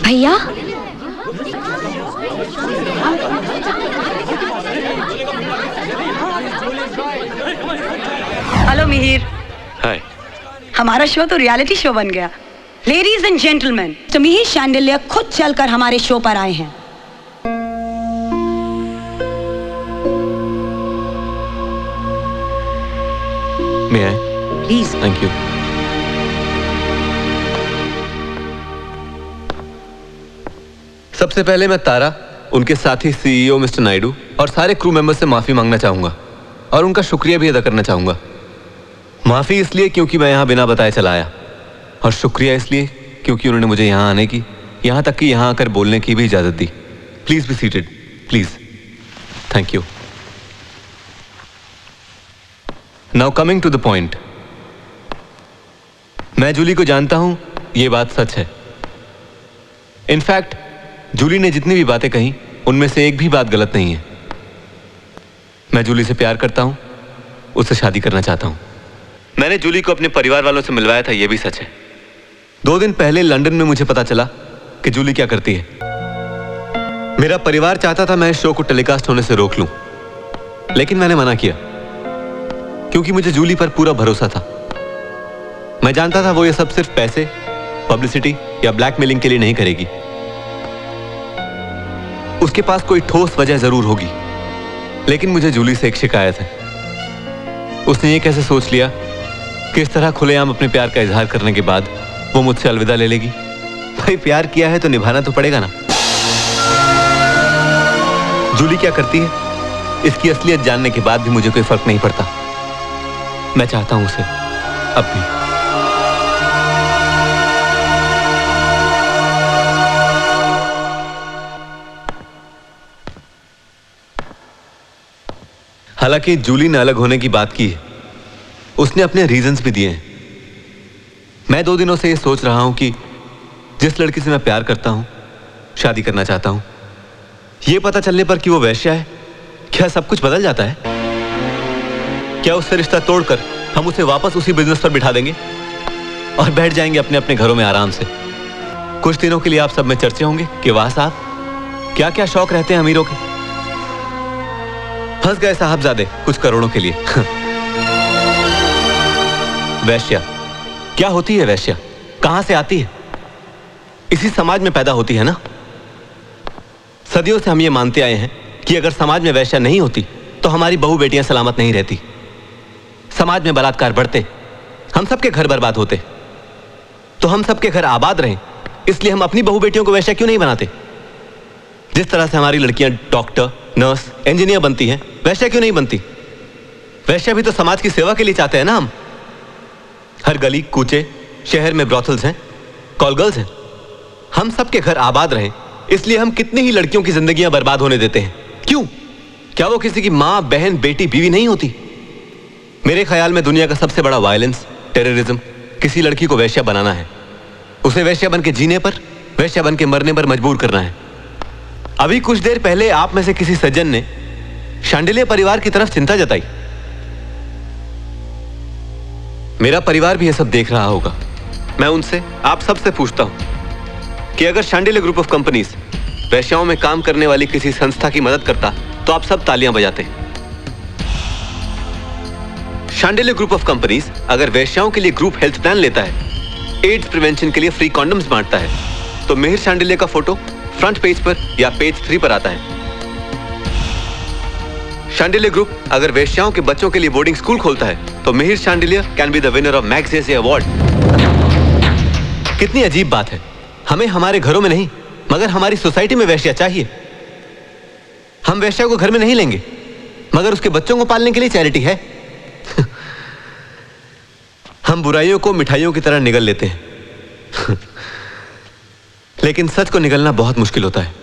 भैया, हेलो मिहिर। हाय। हमारा शो तो रियलिटी शो बन गया। लेडीज एंड जेंटलमैन, तो मिहिर शांडिल्य खुद चलकर हमारे शो पर आए हैं। May I? Please. Thank you. सबसे पहले मैं तारा, उनके साथी सीईओ मिस्टर नायडू और सारे क्रू मेंबर्स से माफी मांगना चाहूंगा और उनका शुक्रिया भी अदा करना चाहूंगा। माफी इसलिए क्योंकि मैं यहां बिना बताए चला आया, और शुक्रिया इसलिए क्योंकि उन्होंने मुझे यहां आने की, यहां तक कि यहां आकर बोलने की भी इजाजत दी। Please be seated, please. Thank you. Now coming to the point, मैं जूली को जानता हूं, यह बात सच है। इनफैक्ट जूली ने जितनी भी बातें कही उनमें से एक भी बात गलत नहीं है। मैं जूली से प्यार करता हूं, उससे शादी करना चाहता हूं। मैंने जूली को अपने परिवार वालों से मिलवाया था, यह भी सच है। 2 दिन पहले लंदन में मुझे पता चला कि जूली क्या करती है। मेरा परिवार चाहता था मैं इस शो को टेलीकास्ट होने से रोक लूं, लेकिन मैंने मना किया क्योंकि मुझे जूली पर पूरा भरोसा था। मैं जानता था वो ये सब सिर्फ पैसे, पब्लिसिटी या ब्लैकमेलिंग के लिए नहीं करेगी। उसके पास कोई ठोस वजह जरूर होगी, लेकिन मुझे जूली से एक शिकायत है। उसने ये कैसे सोच लिया कि इस तरह खुलेआम अपने प्यार का इजहार करने के बाद वो मुझसे अलविदा ले लेगी? भाई प्यार किया है तो निभाना तो पड़ेगा ना। जूली क्या करती है इसकी असलियत जानने के बाद भी मुझे कोई फर्क नहीं पड़ता। मैं चाहता हूं उसे अब भी। हालांकि जूली ने अलग होने की बात की है, उसने अपने रीजंस भी दिए हैं। मैं 2 दिनों से ये सोच रहा हूं कि जिस लड़की से मैं प्यार करता हूं, शादी करना चाहता हूं, ये पता चलने पर कि वो वैश्या है, क्या सब कुछ बदल जाता है? क्या उससे रिश्ता तोड़कर हम उसे वापस उसी बिजनेस पर बिठा देंगे और बैठ जाएंगे अपने अपने घरों में आराम से? कुछ दिनों के लिए आप सब में चर्चे होंगे कि वाह साहब क्या क्या शौक रहते हैं अमीरों के। फंस गए साहबजादे कुछ करोड़ों के लिए। वैश्या क्या होती है? वैश्या कहां से आती है? इसी समाज में पैदा होती है ना। सदियों से हम ये मानते आए हैं कि अगर समाज में वैश्या नहीं होती तो हमारी बहू बेटियां सलामत नहीं रहती, समाज में बलात्कार बढ़ते, हम सबके घर बर्बाद होते। तो हम सबके घर आबाद रहें इसलिए हम अपनी बहू बेटियों को वैश्या क्यों नहीं बनाते? जिस तरह से हमारी लड़कियां डॉक्टर, नर्स, इंजीनियर बनती हैं, वैश्या क्यों नहीं बनती? वैश्या भी तो समाज की सेवा के लिए चाहते हैं ना हम। हर गली कूचे शहर में ब्रॉथल्स हैं, कॉल गर्ल्स हैं। हम सबके घर आबाद रहें इसलिए हम कितनी ही लड़कियों की जिंदगियां बर्बाद होने देते हैं। क्यों? क्या वो किसी की मां, बहन, बेटी, बीवी नहीं होती? मेरे ख्याल में दुनिया का सबसे बड़ा वायलेंस, टेररिज्म किसी लड़की को वैश्या बनाना है, उसे वैश्या बन के जीने पर, वैश्या बन के मरने पर मजबूर करना है। अभी कुछ देर पहले आप में से किसी सज्जन ने शांडिल्य परिवार की तरफ चिंता जताई। मेरा परिवार भी यह सब देख रहा होगा। मैं उनसे, आप सबसे पूछता हूं कि अगर शांडिल्य ग्रुप ऑफ कंपनीज वैश्याओं में काम करने वाली किसी संस्था की मदद करता तो आप सब तालियां बजाते। शांडिल्य ग्रुप ऑफ कंपनीज अगर वैश्याओं के लिए ग्रुप हेल्थ प्लान लेता है, एड्स प्रिवेंशन के लिए फ्री कॉन्डम्स बांटता है, तो मिहिर शांडिल्य का फोटो फ्रंट पेज पर या पेज 3 पर आता है। शांडिल्य ग्रुप अगर वैश्याओं के बच्चों के लिए बोर्डिंग स्कूल खोलता है तो Mihir Shandilya can be the winner of Magsaysay award. कितनी अजीब बात है, हमें हमारे घरों में नहीं मगर हमारी सोसाइटी में वैश्या चाहिए। हम वैश्या को घर में नहीं लेंगे मगर उसके बच्चों को पालने के लिए चैरिटी है। हम बुराइयों को मिठाइयों की तरह निगल लेते हैं लेकिन सच को निगलना बहुत मुश्किल होता है,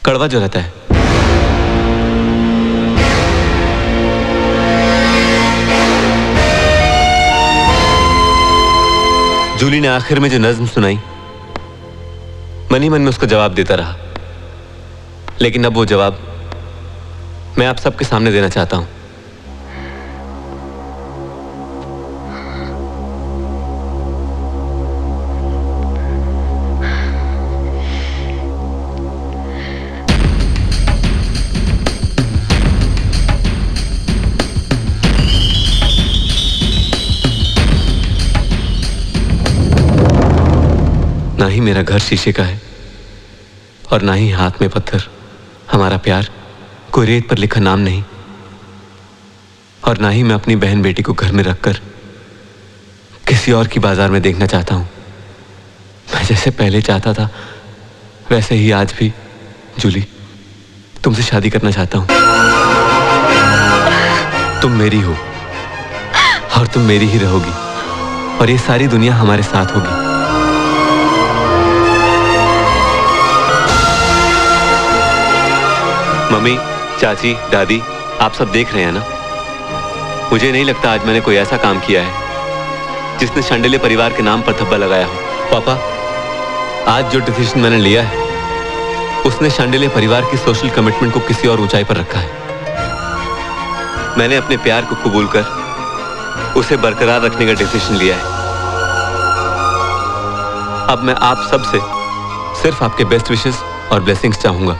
कड़वा जो रहता है। जूली ने आखिर में जो नज्म सुनाई, मन ही मन में उसका जवाब देता रहा, लेकिन अब वो जवाब मैं आप सबके सामने देना चाहता हूं। ना ही मेरा घर शीशे का है और ना ही हाथ में पत्थर। हमारा प्यार कोई रेत पर लिखा नाम नहीं, और ना ही मैं अपनी बहन बेटी को घर में रखकर किसी और की बाजार में देखना चाहता हूं। मैं जैसे पहले चाहता था वैसे ही आज भी जूली तुमसे शादी करना चाहता हूं। तुम मेरी हो और तुम मेरी ही रहोगी और ये सारी दुनिया हमारे साथ होगी। मम्मी, चाची, दादी, आप सब देख रहे हैं ना, मुझे नहीं लगता आज मैंने कोई ऐसा काम किया है जिसने शांडिल्य परिवार के नाम पर धब्बा लगाया हो। पापा, आज जो डिसीजन मैंने लिया है उसने शांडिल्य परिवार की सोशल कमिटमेंट को किसी और ऊंचाई पर रखा है। मैंने अपने प्यार को कबूल कर उसे बरकरार रखने का डिसीजन लिया है। अब मैं आप सबसे सिर्फ आपके बेस्ट विशेस और ब्लेसिंग्स चाहूंगा।